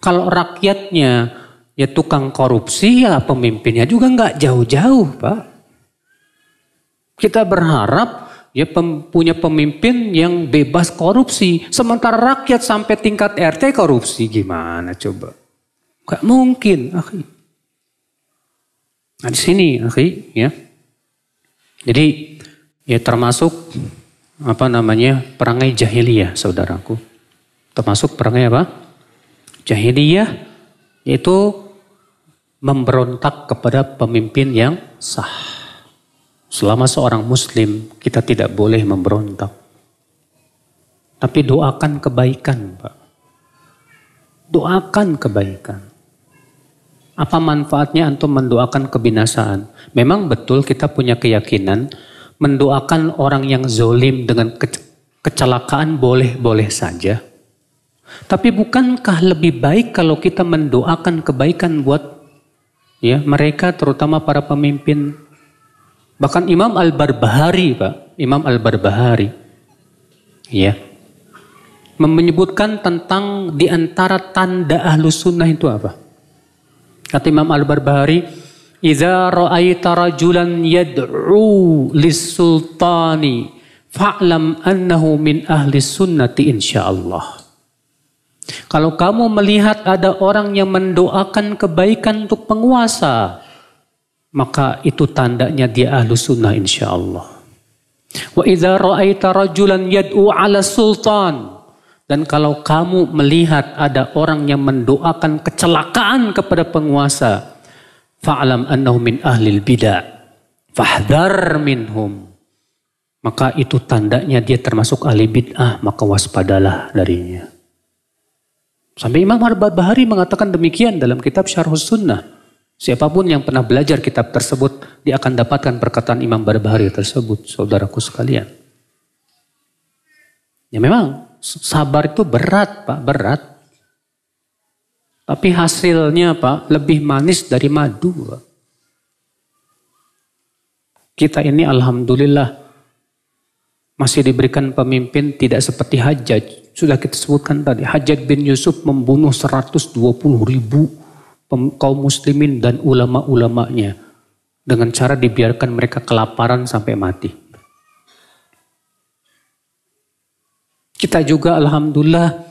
Kalau rakyatnya ya tukang korupsi, ya pemimpinnya juga nggak jauh-jauh, Pak. Kita berharap ya punya pemimpin yang bebas korupsi. Sementara rakyat sampai tingkat RT korupsi, gimana coba? Gak mungkin, akhi. Nah di sini, akhi, ya. Jadi ya termasuk perangai jahiliyah, saudaraku. Termasuk perangai apa? Jahiliyah, yaitu memberontak kepada pemimpin yang sah. Selama seorang muslim, kita tidak boleh memberontak. Tapi doakan kebaikan, Pak. Doakan kebaikan. Apa manfaatnya antum mendoakan kebinasaan? Memang betul kita punya keyakinan mendoakan orang yang zolim dengan kecelakaan boleh-boleh saja. Tapi bukankah lebih baik kalau kita mendoakan kebaikan buat ya mereka, terutama para pemimpin? Bahkan Imam Al-Barbahari, Pak, Imam Al-Barbahari ya menyebutkan tentang di antara tanda Ahlus Sunnah itu apa? Kata Imam Al-Barbahari, "Idza ra'aita rajulan yad'u lis-sultani fa'lam annahu min ahli sunnati insyaallah." Kalau kamu melihat ada orang yang mendoakan kebaikan untuk penguasa, maka itu tandanya dia ahlu sunnah insyaallah. Wa idza ra'aita rajulan yad'u 'ala sultan, dan kalau kamu melihat ada orang yang mendoakan kecelakaan kepada penguasa, fa'lam annahu min ahlil bid'ah fahdhar minhum, maka itu tandanya dia termasuk ahli bid'ah, maka waspadalah darinya. Sampai Imam Al-Barbahari mengatakan demikian dalam kitab Syarhus Sunnah. Siapapun yang pernah belajar kitab tersebut, dia akan dapatkan perkataan Imam Barbahari tersebut, saudaraku sekalian. Ya memang sabar itu berat, Pak, berat. Tapi hasilnya, Pak, lebih manis dari madu, Pak. Kita ini alhamdulillah masih diberikan pemimpin tidak seperti Hajjaj. Sudah kita sebutkan tadi, Hajjaj bin Yusuf membunuh 120.000 kaum muslimin dan ulama-ulamanya dengan cara dibiarkan mereka kelaparan sampai mati. Kita juga alhamdulillah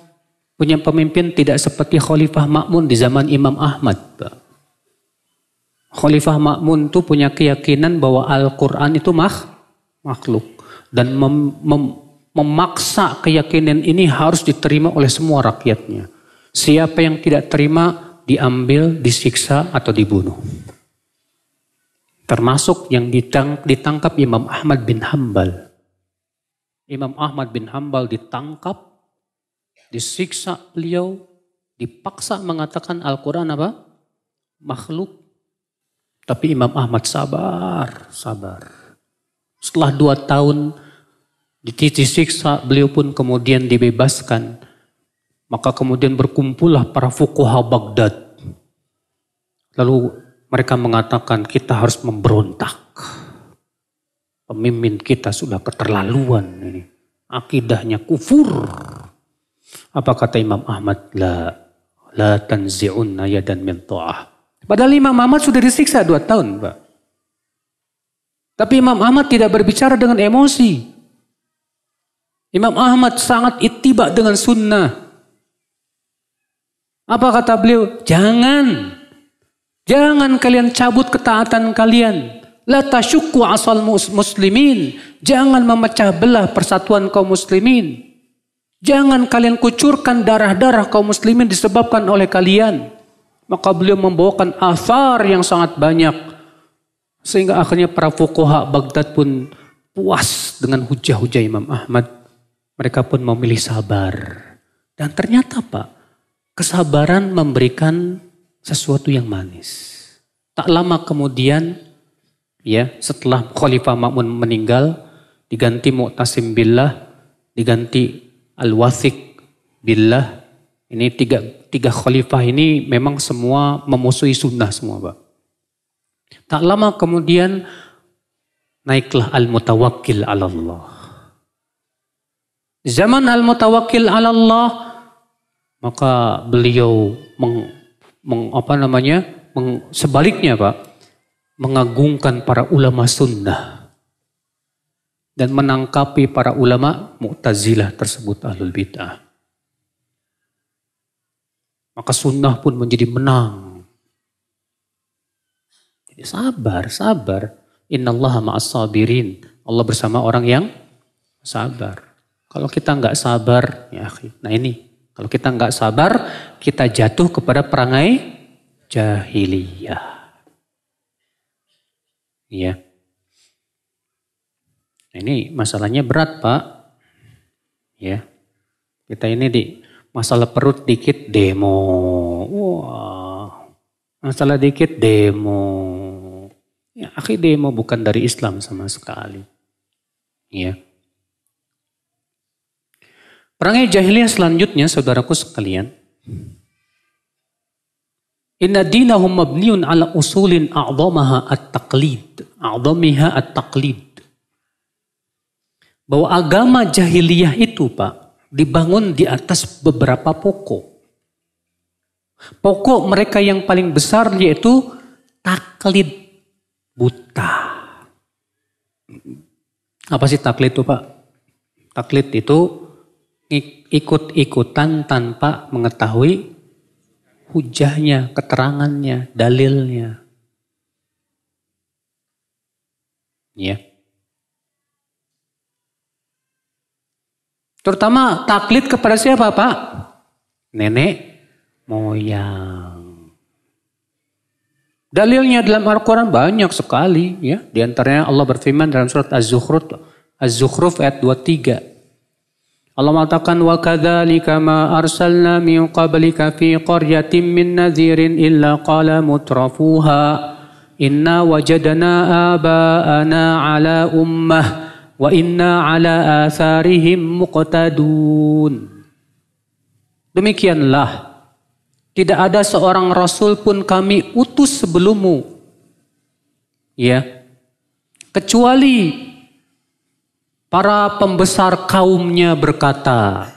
punya pemimpin tidak seperti Khalifah Ma'mun di zaman Imam Ahmad. Khalifah Ma'mun itu punya keyakinan bahwa Al-Quran itu makhluk. Dan memaksa keyakinan ini harus diterima oleh semua rakyatnya. Siapa yang tidak terima diambil, disiksa atau dibunuh. Termasuk yang ditangkap Imam Ahmad bin Hambal. Imam Ahmad bin Hambal ditangkap, disiksa beliau, dipaksa mengatakan Al-Quran apa? Makhluk. Tapi Imam Ahmad sabar. Setelah 2 tahun disiksa, beliau pun kemudian dibebaskan. Maka kemudian berkumpullah para fuqaha Baghdad. Lalu mereka mengatakan kita harus memberontak. Pemimpin kita sudah keterlaluan ini. Akidahnya kufur. Apa kata Imam Ahmad? La tanzi'unna yadan min ta'ah. Padahal Imam Ahmad sudah disiksa 2 tahun, Pak. Tapi Imam Ahmad tidak berbicara dengan emosi. Imam Ahmad sangat ittiba dengan sunnah. Apa kata beliau? Jangan kalian cabut ketaatan kalian. La tasyukku asal muslimin. Jangan memecah belah persatuan kaum muslimin. Jangan kalian kucurkan darah-darah kaum muslimin disebabkan oleh kalian. Maka beliau membawakan athar yang sangat banyak. Sehingga akhirnya para fuqaha Baghdad pun puas dengan hujah-hujah Imam Ahmad. Mereka pun memilih sabar. Dan ternyata, Pak, kesabaran memberikan sesuatu yang manis. Tak lama kemudian, ya, setelah Khalifah Ma'mun meninggal, diganti Mu'tasim Billah, diganti Al-Wathiq Billah. Ini tiga khalifah ini memang semua memusuhi sunnah semua, Pak. Tak lama kemudian naiklah Al-Mutawakkil 'ala Allah. Zaman Al-Mutawakkil 'ala Allah, maka beliau sebaliknya, Pak, mengagungkan para ulama sunnah dan menangkapi para ulama Mu'tazilah tersebut ahlul bid'ah. Maka sunnah pun menjadi menang. Jadi sabar. Innallaha ma'as sabirin. Allah bersama orang yang sabar. Kalau kita nggak sabar, ya akhi. Nah ini, kalau kita nggak sabar, kita jatuh kepada perangai jahiliyah. Ya. Nah, ini masalahnya berat, Pak. Ya. Kita ini di masalah perut dikit demo. Wah. Masalah dikit demo. Ya, akhi, demo bukan dari Islam sama sekali. Ya. Perangai jahiliyah selanjutnya, saudaraku sekalian. Inna dinahum mabniun ala usulin a'zamaha at-taqlid. A'zamiha at-taqlid. Bahwa agama jahiliyah itu, Pak, dibangun di atas beberapa pokok. Pokok mereka yang paling besar yaitu taklid buta. Apa sih taklid itu, Pak? Taklid itu ikut-ikutan tanpa mengetahui hujahnya, keterangannya, dalilnya. Ya. Terutama taklid kepada siapa, Pak? Nenek moyang. Dalilnya dalam Al-Quran banyak sekali. Ya. Di antaranya Allah berfirman dalam surat Az-Zukhruf ayat 23. Allah mengatakan wa kadzalika ma arsalna min qablika fi qaryatin min nadhirin illa qala mutrafuha inna wajadna aba'ana ala ummah wa inna ala atharihim muqtadun. Demikianlah, tidak ada seorang rasul pun kami utus sebelummu, ya, kecuali para pembesar kaumnya berkata,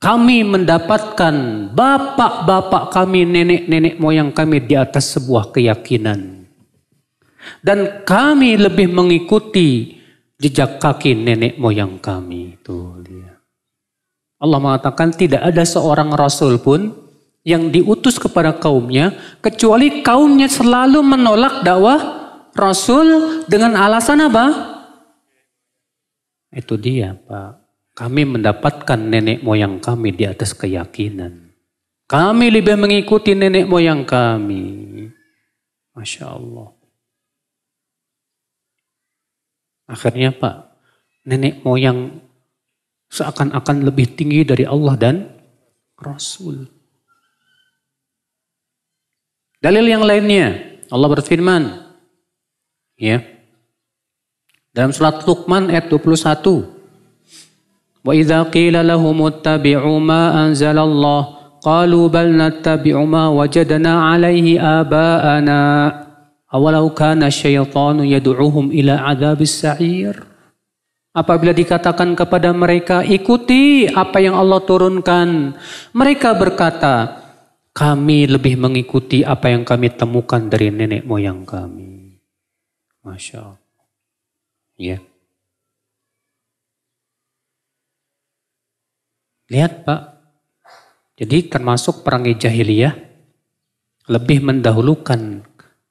kami mendapatkan bapak-bapak kami, nenek-nenek moyang kami di atas sebuah keyakinan. Dan kami lebih mengikuti jejak kaki nenek moyang kami. Itu dia. Allah mengatakan tidak ada seorang rasul pun yang diutus kepada kaumnya, kecuali kaumnya selalu menolak dakwah rasul dengan alasan apa? Itu dia, Pak. Kami mendapatkan nenek moyang kami di atas keyakinan. Kami lebih mengikuti nenek moyang kami. Masya Allah. Akhirnya, Pak, nenek moyang seakan-akan lebih tinggi dari Allah dan Rasul. Dalil yang lainnya, Allah berfirman, ya, dalam surat Luqman ayat 21. Wa idza qila lahum ittabi'u ma anzalallah qalu bal nattabi'u ma wajadna 'alaihi aba'ana awalau kana syaitanu yad'uhum ila 'adzabis sa'ir. Apabila dikatakan kepada mereka ikuti apa yang Allah turunkan, mereka berkata, kami lebih mengikuti apa yang kami temukan dari nenek moyang kami. Masya Allah. Ya. Lihat, Pak. Jadi termasuk perangai jahiliyah lebih mendahulukan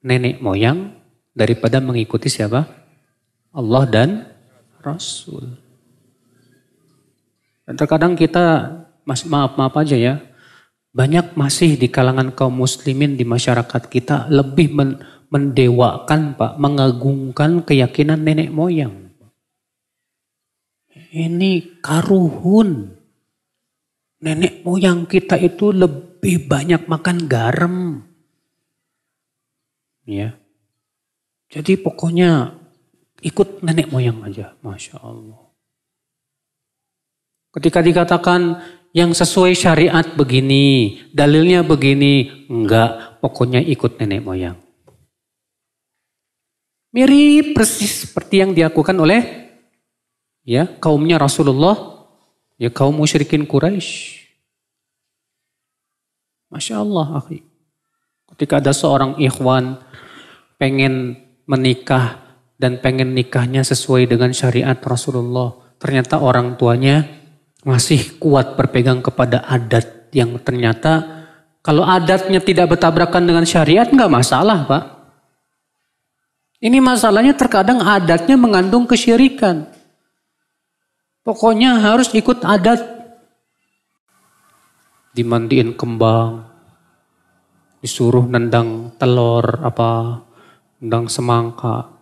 nenek moyang daripada mengikuti siapa? Allah dan Rasul. Dan terkadang kita, maaf aja ya, banyak masih di kalangan kaum muslimin di masyarakat kita lebih mendewakan, Pak, mengagungkan keyakinan nenek moyang. Ini karuhun. Nenek moyang kita itu lebih banyak makan garam. Ya. Jadi pokoknya ikut nenek moyang aja. Masya Allah. Ketika dikatakan yang sesuai syariat begini, dalilnya begini, enggak, pokoknya ikut nenek moyang. Mirip persis seperti yang dilakukan oleh ya kaumnya Rasulullah, ya kaum musyrikin Quraisy. Masya Allah, akhi. Ketika ada seorang ikhwan pengen menikah dan pengen nikahnya sesuai dengan syariat Rasulullah, ternyata orang tuanya masih kuat berpegang kepada adat yang ternyata kalau adatnya tidak bertabrakan dengan syariat enggak masalah, Pak. Ini masalahnya terkadang adatnya mengandung kesyirikan. Pokoknya harus ikut adat. Dimandiin kembang, disuruh nendang telur, nendang semangka.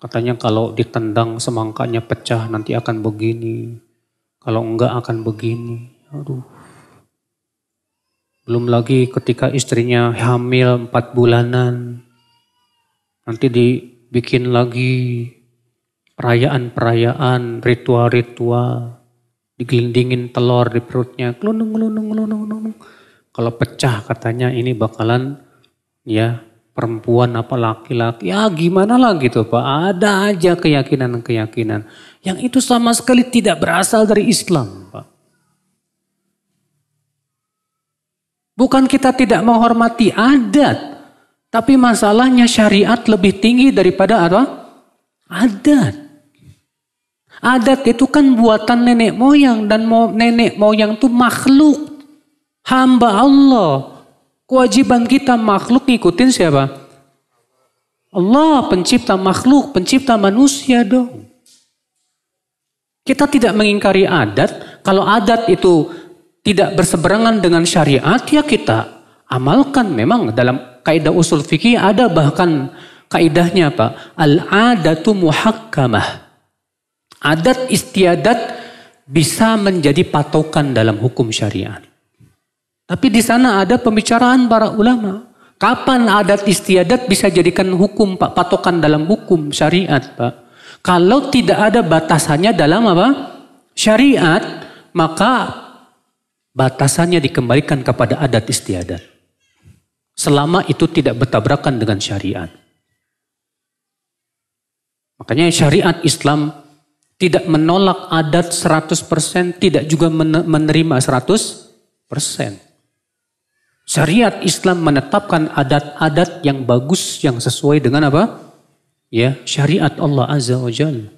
Katanya kalau ditendang semangkanya pecah nanti akan begini. Kalau enggak akan begini. Aduh. Belum lagi ketika istrinya hamil 4 bulanan. Nanti dibikin lagi perayaan-perayaan, ritual-ritual. Digelindingin telur di perutnya. Gelundung, gelundung, gelundung, gelundung. Kalau pecah katanya ini bakalan ya perempuan apa laki-laki. Ya gimana lah gitu Pak. Ada aja keyakinan-keyakinan. Yang itu sama sekali tidak berasal dari Islam Pak. Bukan kita tidak menghormati adat. Tapi masalahnya syariat lebih tinggi daripada apa? Adat. Adat itu kan buatan nenek moyang. Dan nenek moyang itu makhluk. Hamba Allah. Kewajiban kita makhluk ngikutin siapa? Allah pencipta makhluk. Pencipta manusia dong. Kita tidak mengingkari adat. Kalau adat itu tidak berseberangan dengan syariat, ya kita amalkan. Memang dalam kaidah usul fikih ada bahkan kaidahnya Pak. Al-adatu muhakkamah. Adat istiadat bisa menjadi patokan dalam hukum syariat. Tapi di sana ada pembicaraan para ulama. Kapan adat istiadat bisa jadikan hukum Pak, patokan dalam hukum syariat Pak? Kalau tidak ada batasannya dalam apa? Syariat, maka batasannya dikembalikan kepada adat istiadat. Selama itu tidak bertabrakan dengan syariat. Makanya syariat Islam tidak menolak adat 100%, tidak juga menerima 100%. Syariat Islam menetapkan adat-adat yang bagus, yang sesuai dengan apa? Ya, syariat Allah Azza wa Jalla.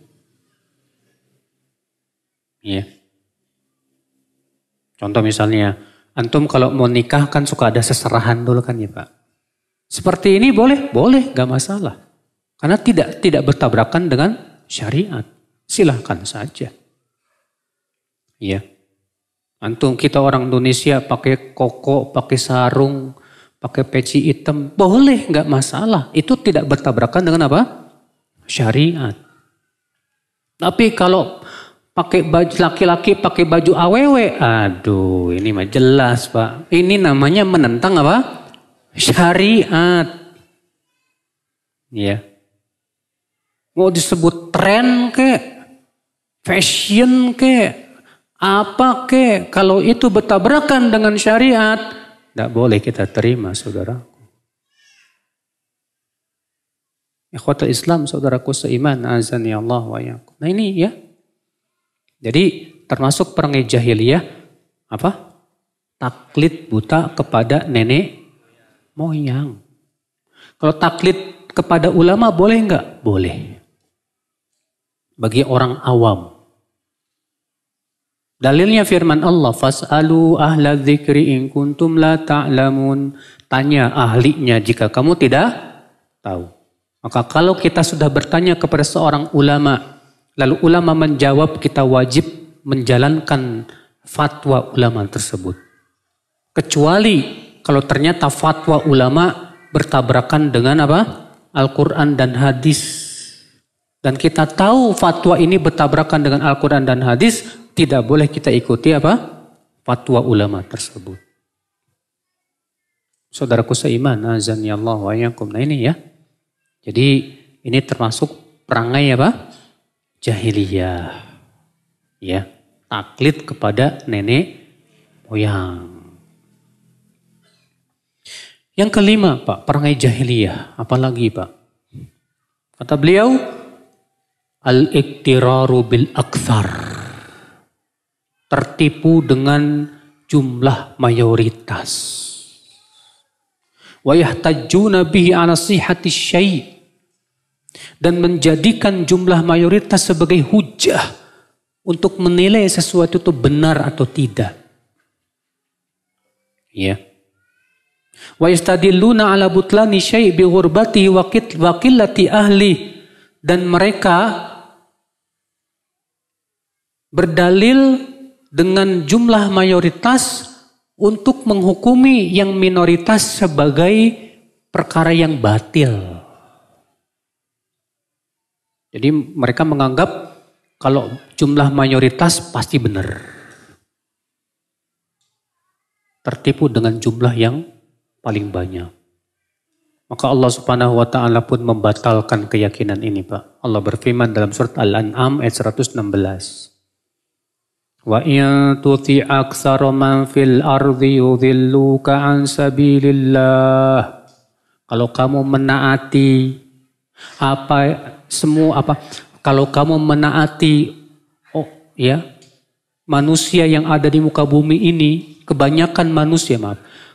Ya. Contoh misalnya, antum kalau mau nikah kan suka ada seserahan dulu kan ya Pak. Seperti ini boleh? Boleh, gak masalah. Karena tidak bertabrakan dengan syariat. Silahkan saja. Ya. Antum kita orang Indonesia pakai koko, pakai sarung, pakai peci hitam. Boleh, gak masalah. Itu tidak bertabrakan dengan apa? Syariat. Tapi kalau pakai baju laki-laki pakai baju AWW, aduh ini mah jelas Pak. Ini namanya menentang apa? Syariat. Ya. Mau disebut tren ke, fashion ke, apa ke, kalau itu bertabrakan dengan syariat, tidak boleh kita terima saudaraku. Ikhwatul Islam, saudaraku seiman, azani Allah wa iyyakum. Nah ini ya. Jadi termasuk perangai jahiliyah apa? Taklid buta kepada nenek moyang. Kalau taklid kepada ulama boleh enggak? Boleh. Bagi orang awam. Dalilnya firman Allah, fas'alu ahla dzikri in kuntum la ta'lamun. Tanya ahlinya jika kamu tidak tahu. Maka kalau kita sudah bertanya kepada seorang ulama, lalu ulama menjawab, kita wajib menjalankan fatwa ulama tersebut. Kecuali kalau ternyata fatwa ulama bertabrakan dengan apa? Al-Quran dan hadis. Dan kita tahu fatwa ini bertabrakan dengan Al-Quran dan hadis, tidak boleh kita ikuti apa? Fatwa ulama tersebut. Saudaraku seiman, azani Allah wa iyyakum. Nah ini ya. Jadi ini termasuk perangai apa? Jahiliyah. Ya, taklid kepada nenek moyang. Yang kelima Pak, perangai jahiliyah. Apalagi Pak? Kata beliau, al-iktiraru bil aktsar. Tertipu dengan jumlah mayoritas. Wa yahtajjuna bihi ala sihhati syai'. Dan menjadikan jumlah mayoritas sebagai hujah untuk menilai sesuatu itu benar atau tidak. Ya. Wa yastadilluna ala butlani syai' bi ghurbati wa qillati ahli. Dan mereka berdalil dengan jumlah mayoritas untuk menghukumi yang minoritas sebagai perkara yang batil. Jadi mereka menganggap kalau jumlah mayoritas pasti benar. tertipu dengan jumlah yang paling banyak. Maka Allah Subhanahu wa taala pun membatalkan keyakinan ini, Pak. Allah berfirman dalam surat Al-An'am ayat 116. Wa in tuti aktsara man fil ardi yudhilluka an sabilillah. Kalau kamu menaati kalau kamu menaati manusia yang ada di muka bumi ini, kebanyakan manusia,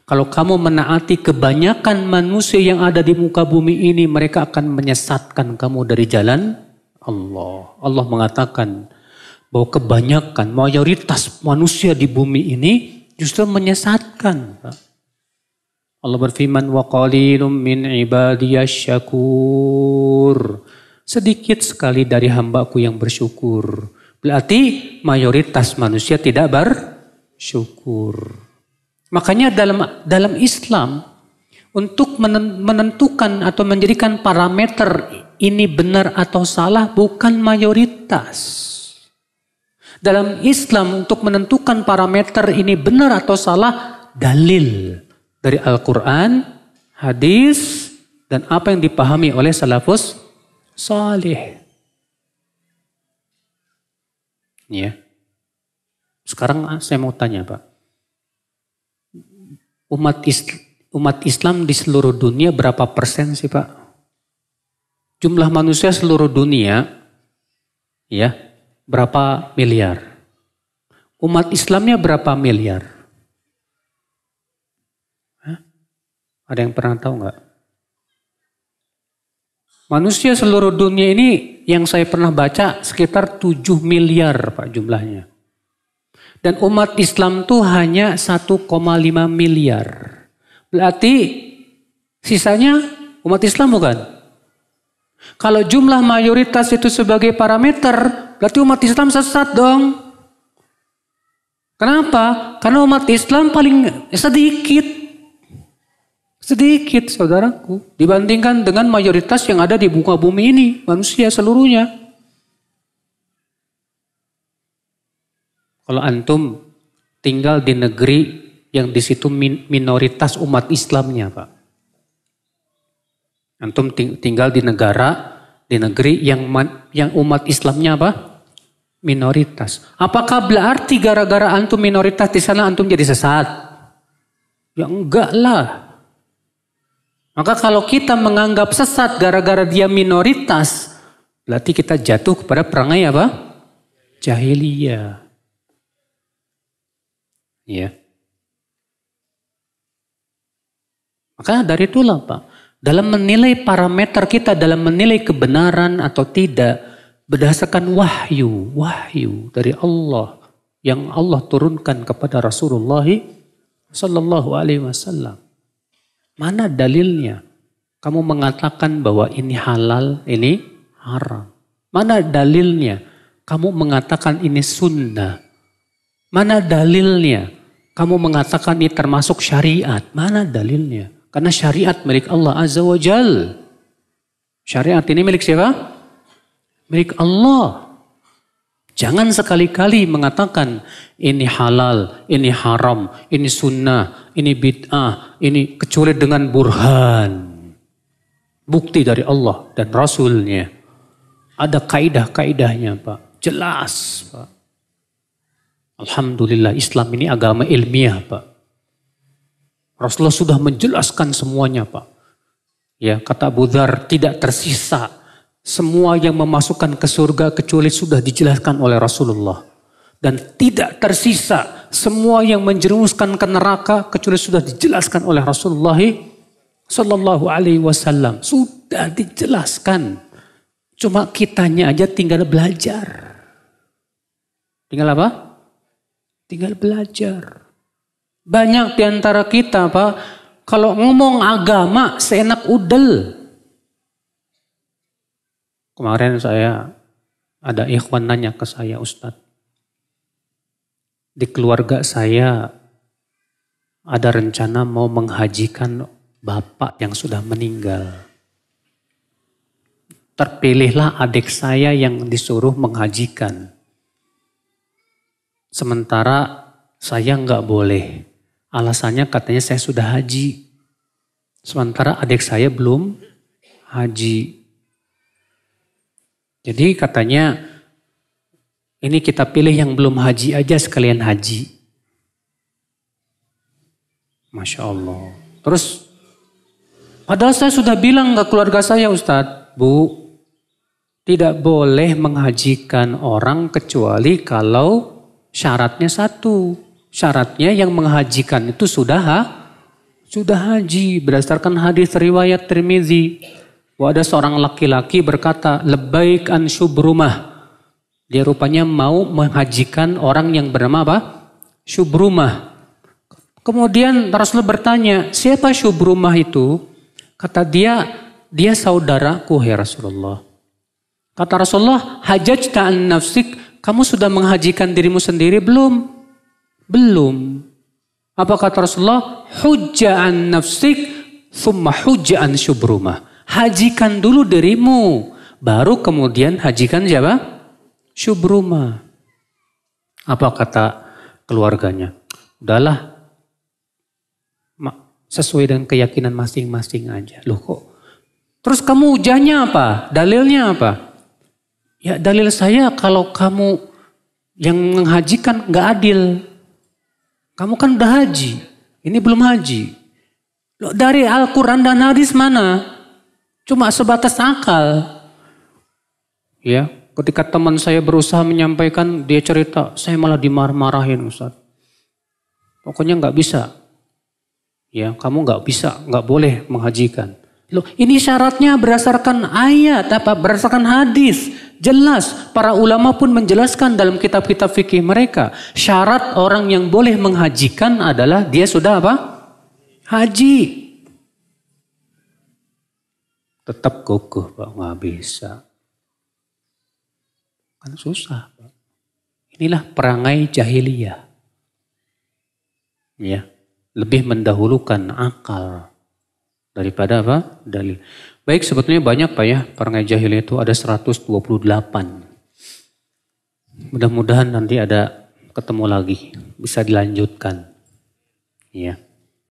kalau kamu menaati kebanyakan manusia yang ada di muka bumi ini, mereka akan menyesatkan kamu dari jalan Allah. Allah mengatakan bahwa kebanyakan, mayoritas manusia di bumi ini justru menyesatkan. Allah berfirman, wa qalilum min ibadiyasy syakur. Sedikit sekali dari hambaku yang bersyukur. Berarti mayoritas manusia tidak bersyukur. Makanya dalam Islam, untuk menentukan atau menjadikan parameter ini benar atau salah bukan mayoritas. Dalam Islam untuk menentukan parameter ini benar atau salah, dalil dari Al-Quran, hadis, dan apa yang dipahami oleh salafus salih. Ya. Sekarang saya mau tanya, Pak. Umat Islam di seluruh dunia berapa persen sih, Pak? Jumlah manusia seluruh dunia, ya, berapa miliar? Umat Islamnya berapa miliar? Hah? Ada yang pernah tahu nggak? Manusia seluruh dunia ini yang saya pernah baca sekitar 7 miliar, Pak, jumlahnya. Dan umat Islam tuh hanya 1,5 miliar. Berarti sisanya umat Islam bukan? Kalau jumlah mayoritas itu sebagai parameter, berarti umat Islam sesat dong. Kenapa? Karena umat Islam paling sedikit. Sedikit, saudaraku. Dibandingkan dengan mayoritas yang ada di muka bumi ini. Manusia seluruhnya. Kalau antum tinggal di negeri yang di situ minoritas umat Islamnya, Pak. Antum tinggal di negeri yang umat Islamnya apa? Minoritas. Apakah berarti gara-gara antum minoritas di sana antum jadi sesat? Ya enggak lah. Maka kalau kita menganggap sesat gara-gara dia minoritas, berarti kita jatuh kepada perangai apa? Jahiliyah. Ya. Maka dari itulah, Pak, dalam menilai parameter kita, dalam menilai kebenaran atau tidak, berdasarkan wahyu dari Allah yang Allah turunkan kepada Rasulullah Sallallahu Alaihi Wasallam. Mana dalilnya? Kamu mengatakan bahwa ini halal, ini haram. Mana dalilnya? Kamu mengatakan ini sunnah. Mana dalilnya? Kamu mengatakan ini termasuk syariat. Mana dalilnya? Karena syariat milik Allah Azza wa Jal. Syariat ini milik siapa? Milik Allah. Jangan sekali-kali mengatakan ini halal, ini haram, ini sunnah, ini bid'ah, ini kecuali dengan burhan. Bukti dari Allah dan Rasulnya. Ada kaidah-kaidahnya, Pak. Jelas, Pak. Alhamdulillah Islam ini agama ilmiah, Pak. Rasulullah sudah menjelaskan semuanya, Pak. Ya, kata Abu Dzar, tidak tersisa semua yang memasukkan ke surga kecuali sudah dijelaskan oleh Rasulullah. Dan tidak tersisa semua yang menjerumuskan ke neraka kecuali sudah dijelaskan oleh Rasulullah Sallallahu Alaihi Wasallam. Sudah dijelaskan. Cuma kitanya aja tinggal belajar. Tinggal apa? Tinggal belajar. Banyak di antara kita, Pak, kalau ngomong agama seenak udel. Kemarin ada ikhwan nanya ke saya, Ustadz. Di keluarga saya ada rencana mau menghajikan bapak yang sudah meninggal. Terpilihlah adik saya yang disuruh menghajikan. Sementara saya nggak boleh. Alasannya katanya saya sudah haji. Sementara adik saya belum haji. Jadi katanya ini kita pilih yang belum haji aja sekalian haji. Masya Allah. Terus padahal saya sudah bilang ke keluarga saya, Ustadz, Bu, tidak boleh menghajikan orang kecuali kalau syaratnya satu. Syaratnya yang menghajikan itu sudah haji. Berdasarkan hadis riwayat Tirmizi. Ada seorang laki-laki berkata, Labbaik an Syubrumah. Dia rupanya mau menghajikan orang yang bernama apa? Syubrumah. Kemudian Rasulullah bertanya, siapa Syubrumah itu? Kata dia saudaraku ya Rasulullah. Kata Rasulullah, hajajta an nafsik, kamu sudah menghajikan dirimu sendiri belum? Belum. Apa kata Rasulullah? Hujja an nafsik, thumma hujja an Syubrumah. Hajikan dulu dirimu, baru kemudian hajikan siapa? Syubrumah. Apa kata keluarganya? Udahlah, sesuai dengan keyakinan masing-masing aja. Loh kok? Terus kamu hujahnya apa? Dalilnya apa? Ya dalil saya kalau kamu yang menghajikan gak adil. Kamu kan udah haji, ini belum haji. Loh, dari Al-Quran dan hadis mana? Cuma sebatas akal. Ya, ketika teman saya berusaha menyampaikan, dia cerita, saya malah dimarah-marahin Ustaz. Pokoknya nggak bisa. Ya, kamu nggak bisa, nggak boleh menghajikan. Loh, ini syaratnya berdasarkan ayat, berdasarkan hadis. Jelas, para ulama pun menjelaskan dalam kitab-kitab fikih mereka. Syarat orang yang boleh menghajikan adalah dia sudah apa? Haji. Tetap kokoh Pak, nggak bisa. Kan susah Pak. Inilah perangai jahiliyah. Ya, lebih mendahulukan akal daripada apa? Dalil. Baik, sebetulnya banyak Pak ya, perangai jahiliyah itu ada 128. Mudah-mudahan nanti ada ketemu lagi, bisa dilanjutkan. Ya.